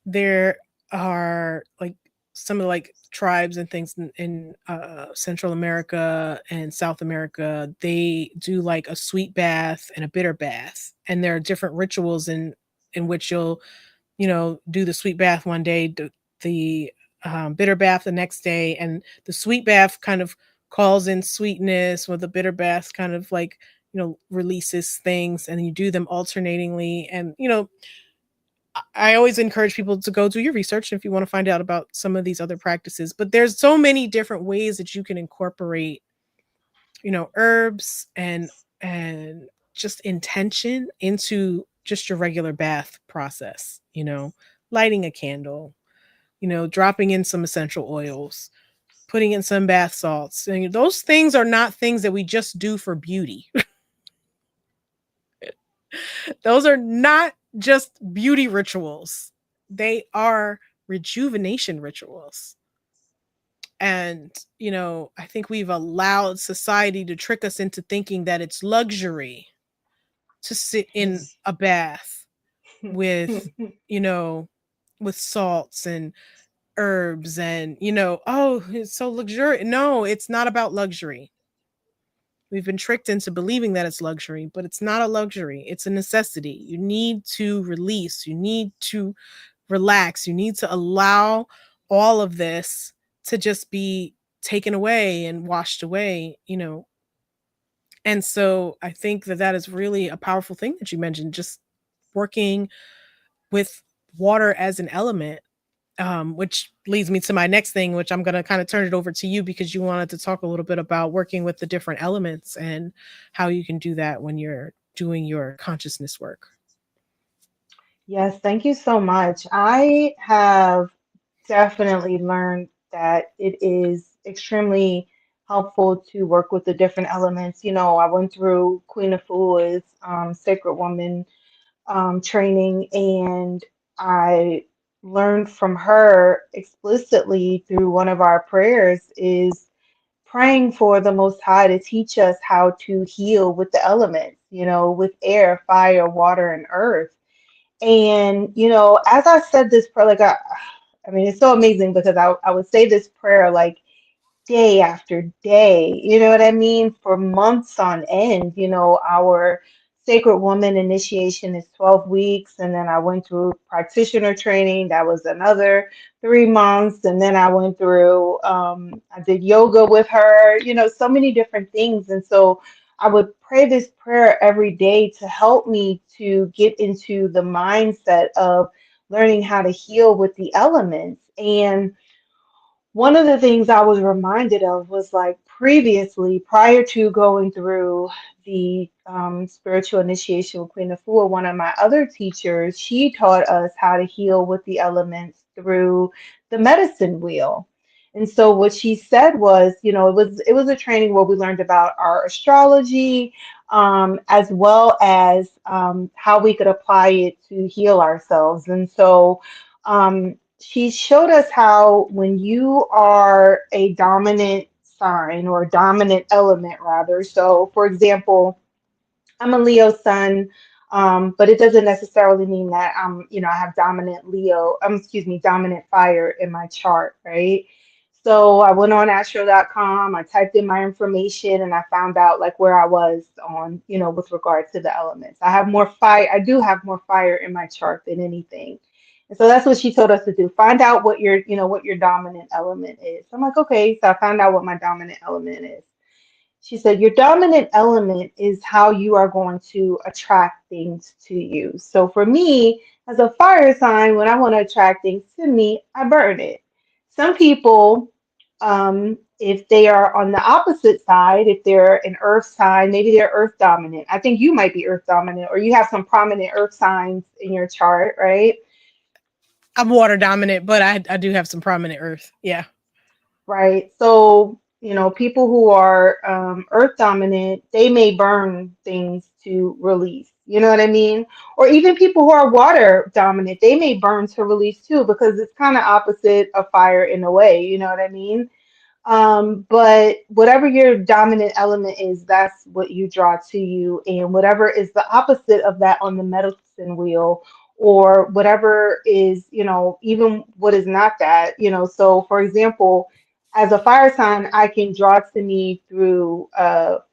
there are like some of the like tribes and things in Central America and South America. They do like a sweet bath and a bitter bath, and there are different rituals in which you'll, do the sweet bath one day, the bitter bath the next day, and the sweet bath kind of calls in sweetness, while the bitter bath kind of like, releases things, and you do them alternatingly. And I always encourage people to go do your research if you want to find out about some of these other practices. But there's so many different ways that you can incorporate, herbs and just intention into just your regular bath process. Lighting a candle, dropping in some essential oils, putting in some bath salts. And those things are not things that we just do for beauty. Those are not just beauty rituals. They are rejuvenation rituals. And, I think we've allowed society to trick us into thinking that it's luxury to sit in Yes. a bath with, you know, with salts and herbs and, oh, it's so luxurious. No, it's not about luxury. We've been tricked into believing that it's luxury, but it's not a luxury. It's a necessity. You need to release, you need to relax, you need to allow all of this to just be taken away and washed away. And so I think that that is really a powerful thing that you mentioned, just working with water as an element. Which leads me to my next thing, which I'm going to kind of turn it over to you because you wanted to talk a little bit about working with the different elements and how you can do that when you're doing your consciousness work. Yes, thank you so much. I have definitely learned that it is extremely helpful to work with the different elements. I went through Queen of Foods, Sacred Woman training, and I learned from her explicitly through one of our prayers is praying for the Most High to teach us how to heal with the elements, with air, fire, water, and earth. And, as I said this prayer, like I mean, it's so amazing because I would say this prayer like day after day, you know what I mean? For months on end. Our Sacred Woman initiation is 12 weeks, and then I went through practitioner training. That was another 3 months. And then I went through, I did yoga with her, so many different things. And so I would pray this prayer every day to help me to get into the mindset of learning how to heal with the elements. And one of the things I was reminded of was like previously, prior to going through the spiritual initiation with Queen Afua, one of my other teachers, she taught us how to heal with the elements through the medicine wheel. And so what she said was, it was a training where we learned about our astrology, as well as how we could apply it to heal ourselves. And so she showed us how when you are a dominant sign or dominant element rather. So for example, I'm a Leo sun, but it doesn't necessarily mean that I have dominant Leo, excuse me, dominant fire in my chart, right? So I went on astro.com, I typed in my information, and I found out like where I was on, with regard to the elements. I have more fire, I do have more fire in my chart than anything. And so that's what she told us to do. Find out what your dominant element is. I'm like, okay, so I found out what my dominant element is. She said, your dominant element is how you are going to attract things to you. So for me, as a fire sign, when I want to attract things to me, I burn it. Some people, if they are on the opposite side, if they're an earth sign, maybe they're earth dominant. I think you might be earth dominant, or you have some prominent earth signs in your chart, right? I'm water dominant, but I do have some prominent earth. Yeah. Right? So, people who are earth dominant, they may burn things to release. You know what I mean? Or even people who are water dominant, they may burn to release too, because it's kind of opposite of fire in a way. You know what I mean? But whatever your dominant element is, that's what you draw to you. And whatever is the opposite of that on the medicine wheel, or whatever is, even what is not that. So for example, as a fire sign, I can draw to me through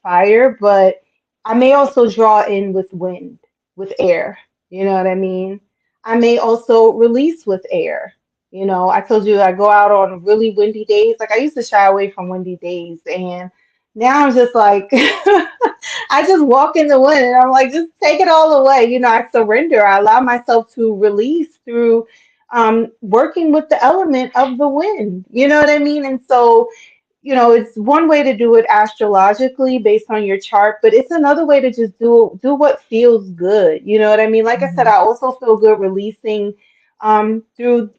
fire, but I may also draw in with wind, with air. You know what I mean? I may also release with air. I told you I go out on really windy days. Like I used to shy away from windy days, and now I'm just like, I just walk in the wind and I'm like, just take it all away. I surrender. I allow myself to release through working with the element of the wind. You know what I mean? And so it's one way to do it astrologically based on your chart, but it's another way to just do what feels good. You know what I mean? Like I said, Mhm. I also feel good releasing through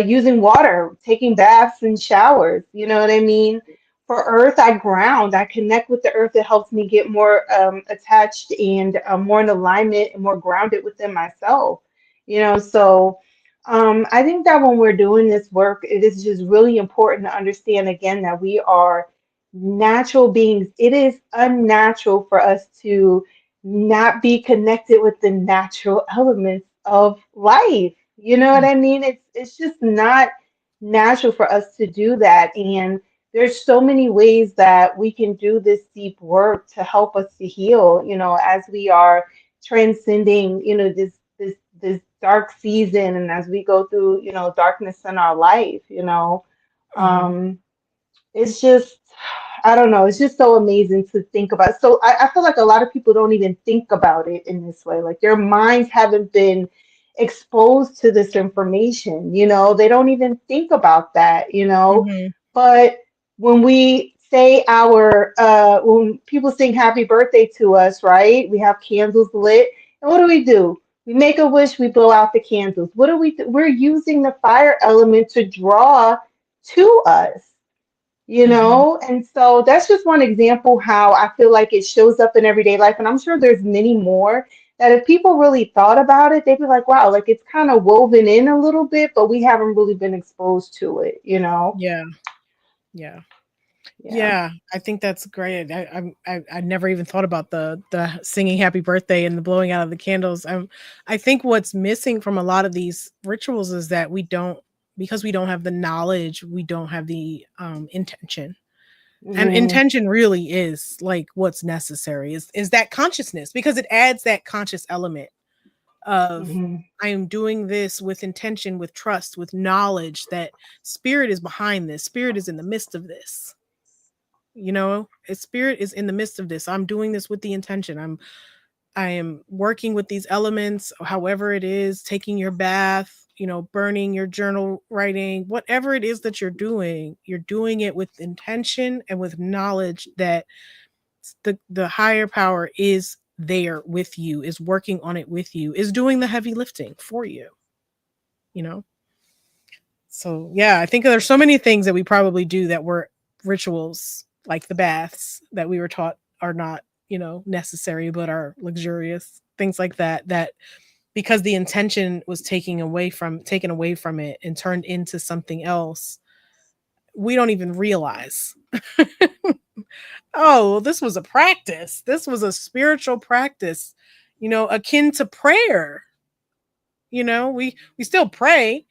using water, taking baths and showers. You know what I mean? For earth, I ground. I connect with the earth. It helps me get more attached and more in alignment and more grounded within myself. So I think that when we're doing this work, it is just really important to understand again that we are natural beings. It is unnatural for us to not be connected with the natural elements of life. You know what Mm, I mean? It's just not natural for us to do that. And there's so many ways that we can do this deep work to help us to heal, as we are transcending, this dark season and as we go through, darkness in our life, mhm, um, it's just, I don't know, it's just so amazing to think about. So I feel like a lot of people don't even think about it in this way. Like their minds haven't been exposed to this information, they don't even think about that, mhm, but when we say when people sing happy birthday to us, right? We have candles lit. And what do? We make a wish, we blow out the candles. What do we do? We're using the fire element to draw to us, mhm. And so that's just one example how I feel like it shows up in everyday life. And I'm sure there's many more that if people really thought about it, they'd be like, wow, like it's kind of woven in a little bit, but we haven't really been exposed to it. Yeah, yeah. Yeah. Yeah, I think that's great. I never even thought about the singing happy birthday and the blowing out of the candles. I think what's missing from a lot of these rituals is that we don't, because we don't have the knowledge, we don't have the intention. And Hmm. intention really is like what's necessary is that consciousness, because it adds that conscious element of Hmm. I am doing this with intention, with trust, with knowledge that spirit is behind this. Spirit is in the midst of this. Its spirit is in the midst of this. I'm doing this with the intention. I am working with these elements, however it is, taking your bath, burning your journal, writing, whatever it is that you're doing it with intention and with knowledge that the higher power is there with you, is working on it with you, is doing the heavy lifting for you, you know? So yeah, I think there's so many things that we probably do that were rituals, like the baths that we were taught are not, necessary but are luxurious. Things like that, that because the intention was taken away from it and turned into something else, we don't even realize. Oh, well, this was a practice. This was a spiritual practice, akin to prayer. We still pray,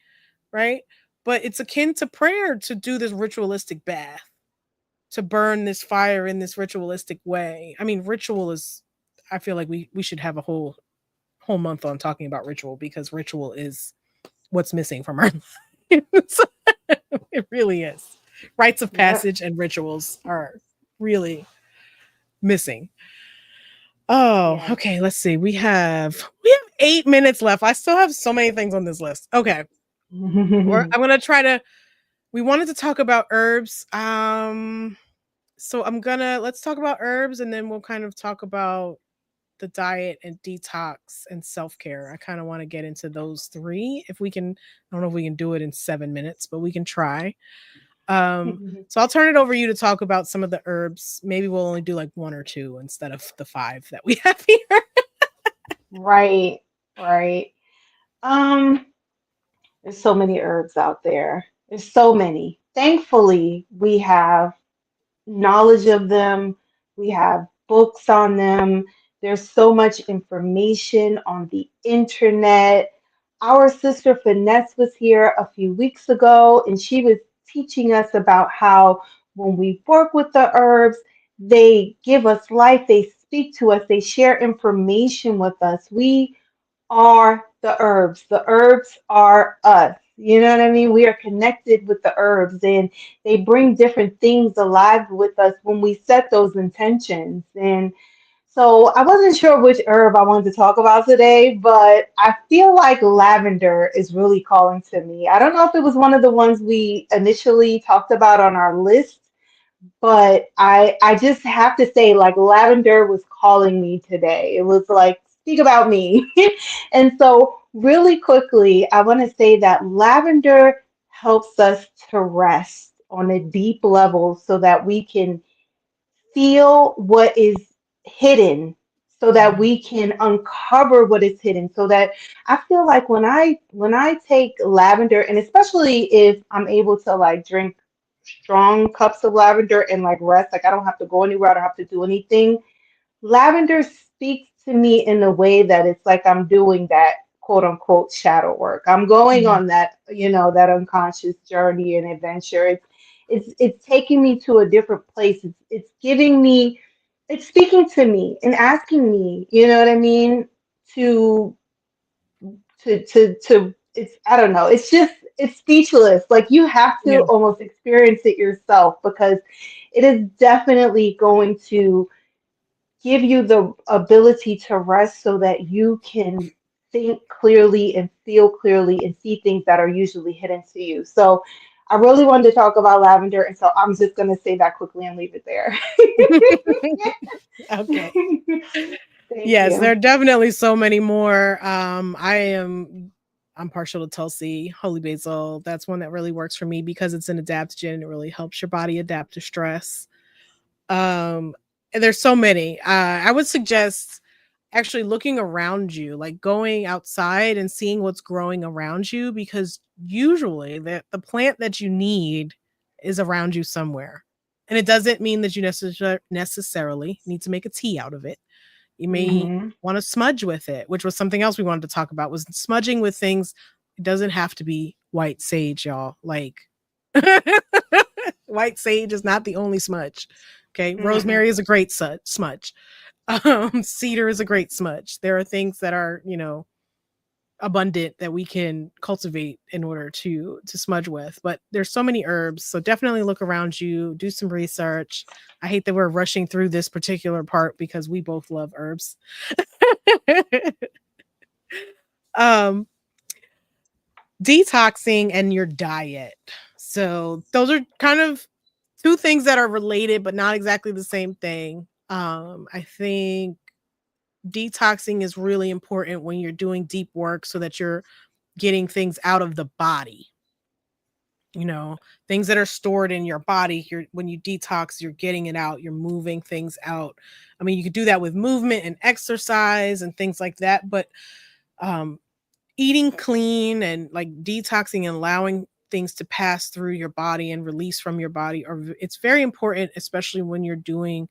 right? But it's akin to prayer to do this ritualistic bath, to burn this fire in this ritualistic way. I mean, ritual is, I feel like we should have a whole month on talking about ritual, because ritual is what's missing from our lives. It really is. Rites of Yep. passage and rituals are really missing. Oh, Yeah. okay. Let's see. We have 8 minutes left. I still have so many things on this list. Okay, I'm gonna try to. We wanted to talk about herbs. So let's talk about herbs, and then we'll kind of talk about the diet and detox and self care. I kind of want to get into those three if we can. I don't know if we can do it in 7 minutes, but we can try. Um, so I'll turn it over to you to talk about some of the herbs. Maybe we'll only do like one or two instead of the five that we have here. Right. Right. Um, there's so many herbs out there. There's so many. Thankfully, we have knowledge of them. We have books on them. There's so much information on the internet. Our sister Finesse was here a few weeks ago, and she was teaching us about how when we work with the herbs, they give us life, they speak to us, they share information with us. We are the herbs. The herbs are us. You know what I mean? We are connected with the herbs and they bring different things alive with us when we set those intentions. And so I wasn't sure which herb I wanted to talk about today, but I feel like lavender is really calling to me. I don't know if it was one of the ones we initially talked about on our list, but I just have to say, like, lavender was calling me today. It was like, speak about me. And so really quickly, I want to say that lavender helps us to rest on a deep level so that we can feel what is hidden so that Mhm. we can uncover what is hidden. So that I feel like when I take lavender, and especially if I'm able to like drink strong cups of lavender and like rest, like I don't have to go anywhere, I don't have to do anything. Lavender speaks to me in a way that it's like I'm doing that quote unquote shadow work. I'm going Mhm. on that, that unconscious journey and adventure. It's taking me to a different place. It's giving me, it's speaking to me and asking me, you know what I mean, to to it's, I don't know, it's just, it's speechless. Like you have to Yeah. almost experience it yourself, because it is definitely going to give you the ability to rest so that you can think clearly and feel clearly and see things that are usually hidden to you. So I really wanted to talk about lavender, and so I'm just going to say that quickly and leave it there. Okay. Thank Yes, there you. are definitely so many more. I'm partial to Tulsi, holy basil. That's one that really works for me because it's an adaptogen. It really helps your body adapt to stress. And there's so many. I would suggest actually looking around you, like going outside and seeing what's growing around you, because usually the plant that you need is around you somewhere. And it doesn't mean that you necessarily need to make a tea out of it. You may Hmm. want to smudge with it, which was something else we wanted to talk about, was smudging with things. It doesn't have to be white sage, y'all. Like white sage is not the only smudge. Okay. Hmm. Rosemary is a great smudge. Cedar is a great smudge. There are things that are, abundant that we can cultivate in order to smudge with. But there's so many herbs, so definitely look around you, do some research. I hate that we're rushing through this particular part because we both love herbs. um Detoxing and your diet. So those are kind of two things that are related but not exactly the same thing. I think detoxing is really important when you're doing deep work so that you're getting things out of the body. You know, things that are stored in your body, you're, when you detox, you're getting it out, you're moving things out. I mean, you could do that with movement and exercise and things like that, but um eating clean and like detoxing and allowing things to pass through your body and release from your body, or it's very important, especially when you're doing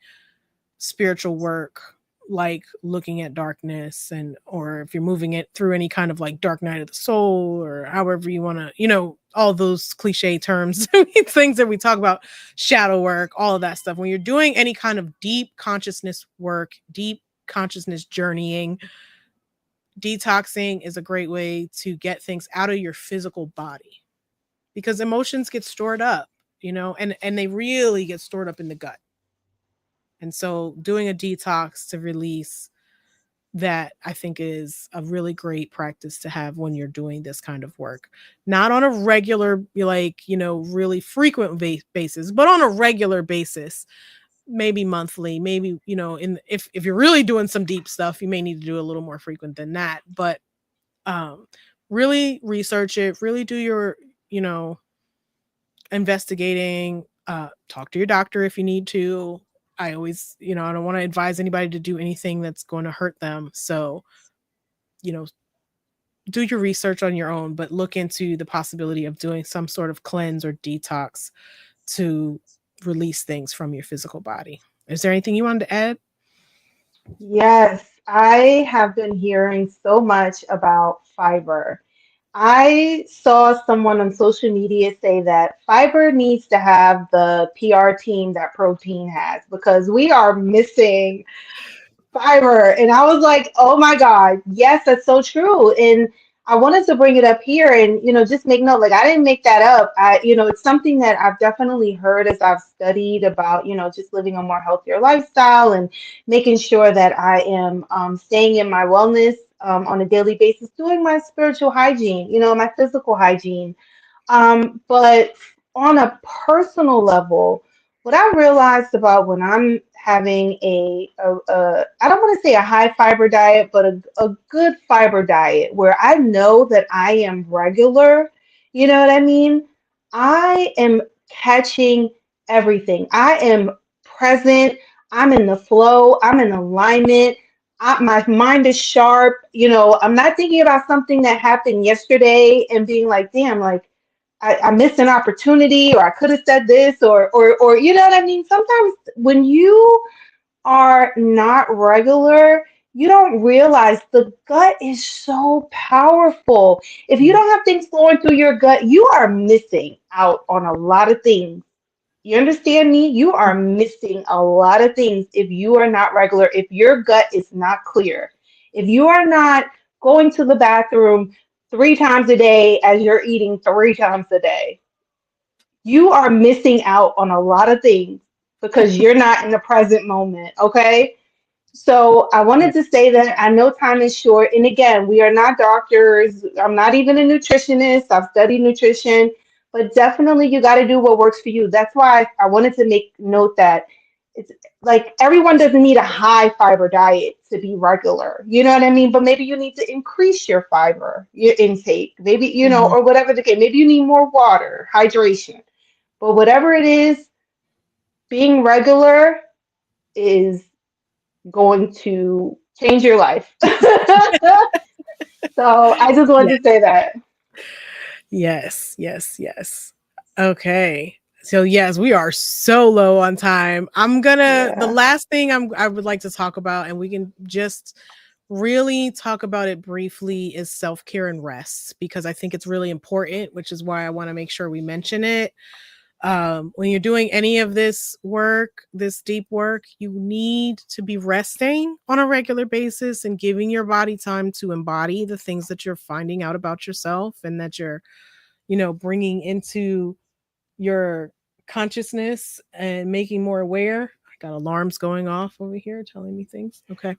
spiritual work, like looking at darkness, and or if you're moving it through any kind of like dark night of the soul, or however you want to, all those cliche terms, things that we talk about, shadow work, all of that stuff. When you're doing any kind of deep consciousness work, deep consciousness journeying, detoxing is a great way to get things out of your physical body, because emotions get stored up, and they really get stored up in the gut. And so doing a detox to release that, I think, is a really great practice to have when you're doing this kind of work. Not on a regular, like, really frequent basis, but on a regular basis, maybe monthly, maybe, in if you're really doing some deep stuff, you may need to do a little more frequent than that. But um really research it, really do your, you know, investigating, talk to your doctor if you need to. I always, I don't want to advise anybody to do anything that's going to hurt them. So, you know, do your research on your own, but look into the possibility of doing some sort of cleanse or detox to release things from your physical body. Is there anything you wanted to add? Yes, I have been hearing so much about fiber. I saw someone on social media say that fiber needs to have the PR team that protein has, because we are missing fiber. And I was like, oh my God, yes, that's so true. And I wanted to bring it up here and, just make note, like I didn't make that up. It's something that I've definitely heard as I've studied about, just living a more healthier lifestyle and making sure that I am staying in my wellness on a daily basis, doing my spiritual hygiene, my physical hygiene. But on a personal level, what I realized about when I'm having I don't want to say a high fiber diet, but a good fiber diet where I know that I am regular, you know what I mean? I am catching everything. I am present. I'm in the flow. I'm in alignment. my mind is sharp. I'm not thinking about something that happened yesterday and being like, damn, like I missed an opportunity, or I could have said this, or you know what I mean? Sometimes when you are not regular, you don't realize the gut is so powerful. If you Mhm. don't have things flowing through your gut, you are missing out on a lot of things. You understand me? You are missing a lot of things if you are not regular, if your gut is not clear, if you are not going to the bathroom 3 times a day as you're eating 3 times a day. You are missing out on a lot of things because you're not in the present moment, okay? So I Yeah. wanted to say that I know time is short. And again, we are not doctors. I'm not even a nutritionist. I've studied nutrition, but definitely you got to do what works for you. That's why I wanted to make note that it's like everyone doesn't need a high fiber diet to be regular. You know what I mean? But maybe you need to increase your fiber, your intake, maybe, Mhm. or whatever the case. Maybe you need more water, hydration. But whatever it is, being regular is going to change your life. So I just Yeah. wanted to say that. Yes, yes, yes. Okay. So yes, we are so low on time. The Yeah. last thing I would like to talk about, and we can just really talk about it briefly, is self-care and rest, because I think it's really important, which is why I want to make sure we mention it. When you're doing any of this work, this deep work, you need to be resting on a regular basis and giving your body time to embody the things that you're finding out about yourself and that you're, bringing into your consciousness and making more aware. I got alarms going off over here telling me things. Okay.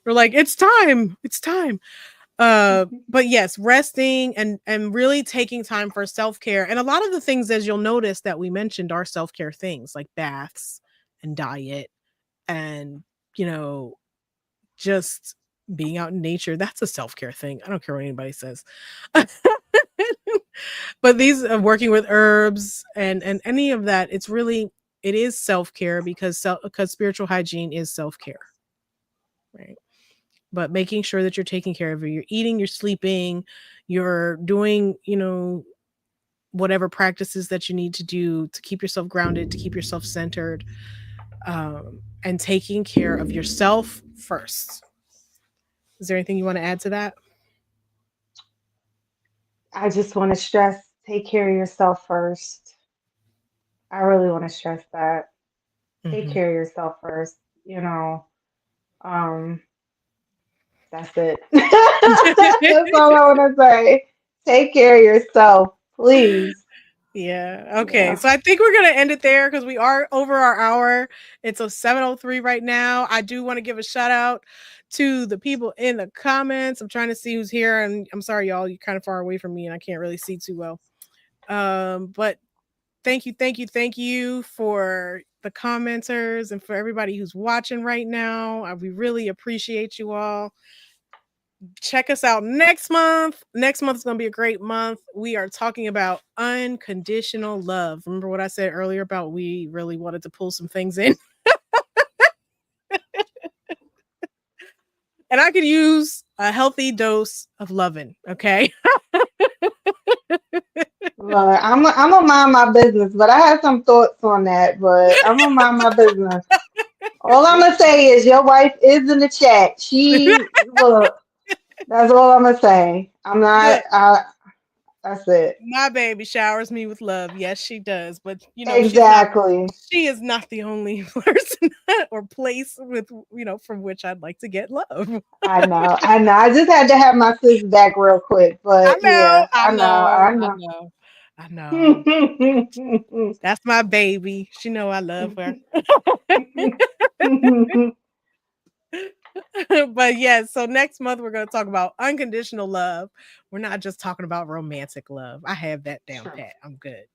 We're like, it's time. It's time. But yes, resting and really taking time for self-care. And a lot of the things, as you'll notice, that we mentioned are self-care things like baths and diet and, you know, just being out in nature. That's a self-care thing. I don't care what anybody says. But these working with herbs and any of that, it is self-care because spiritual hygiene is self-care, right? But making sure that you're taking care of you. You're eating, you're sleeping, you're doing, whatever practices that you need to do to keep yourself grounded, to keep yourself centered, and taking care of yourself first. Is there anything you want to add to that? I just want to stress take care of yourself first. I really want to stress that. Take Mhm. care of yourself first. You know, um, that's it. That's all I want to say. Take care of yourself, please. Yeah. Okay. Yeah. So I think we're gonna end it there because we are over our hour. It's a 7:03 right now. I do want to give a shout out to the people in the comments. I'm trying to see who's here, and I'm sorry, y'all. You're kind of far away from me, and I can't really see too well. But thank you, thank you, thank you for the commenters and for everybody who's watching right now. We really appreciate you all. Check us out next month. Next month is going to be a great month. We are talking about unconditional love. Remember what I said earlier about we really wanted to pull some things in? And I could use a healthy dose of loving. Okay. Look, I'm gonna mind my business, but I have some thoughts on that. But I'm gonna mind my business. All I'm gonna say is your wife is in the chat. She look. That's all I'm gonna say. I'm not. Look, That's it. my baby showers me with love. Yes, she does. But Exactly. she is not the only person or place with, from which I'd like to get love. I know. I know. I just had to have my sis back real quick. I But know, yeah, I I know. know, I I know. know, I know. That's my baby. She know I love her. But yes, so next month we're going to talk about unconditional love. We're not just talking about romantic love. I have that down True. pat. I'm good.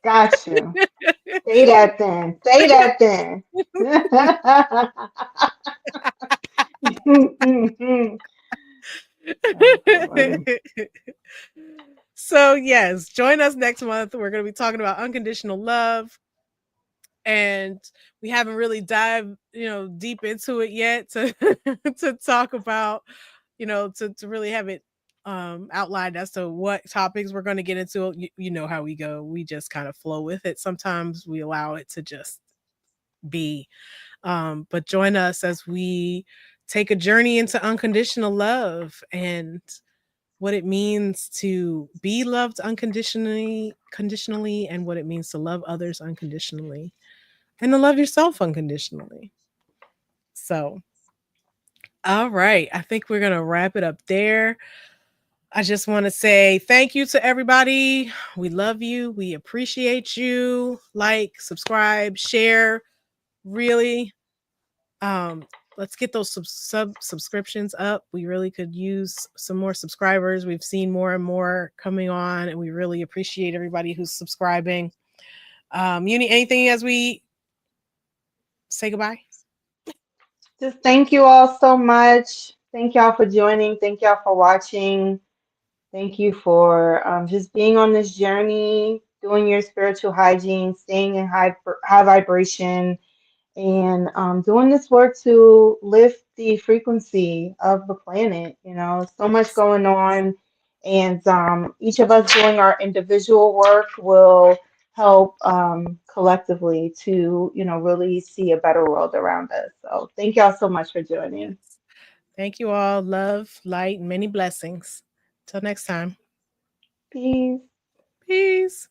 Got you. Say that then. Say that then. That's funny. So yes, join us next month. We're going to be talking about unconditional love. and we haven't really dived, deep into it yet to to talk about, to really have it outlined as to what topics we're going to get into. You know how we go. We just kind of flow with it. Sometimes we allow it to just be. But join us as we take a journey into unconditional love and what it means to be loved conditionally, and what it means to love others unconditionally and to love yourself unconditionally. So, all right, I think we're going to wrap it up there. I just want to say thank you to everybody. We love you. We appreciate you. Like, subscribe, share. Really, um, let's get those subscriptions up. We really could use some more subscribers. We've seen more and more coming on, and we really appreciate everybody who's subscribing. Uni, anything as we say goodbye? Just thank you all so much. Thank y'all for joining. Thank y'all for watching. Thank you for just being on this journey, doing your spiritual hygiene, staying in high vibration, and doing this work to lift the frequency of the planet. You know, so much Yes. going on, and each of us doing our individual work will help collectively to, really see a better world around us. So thank y'all so much for joining. Yes. Thank you all. Love, light, and many blessings. Till next time. Peace. Peace.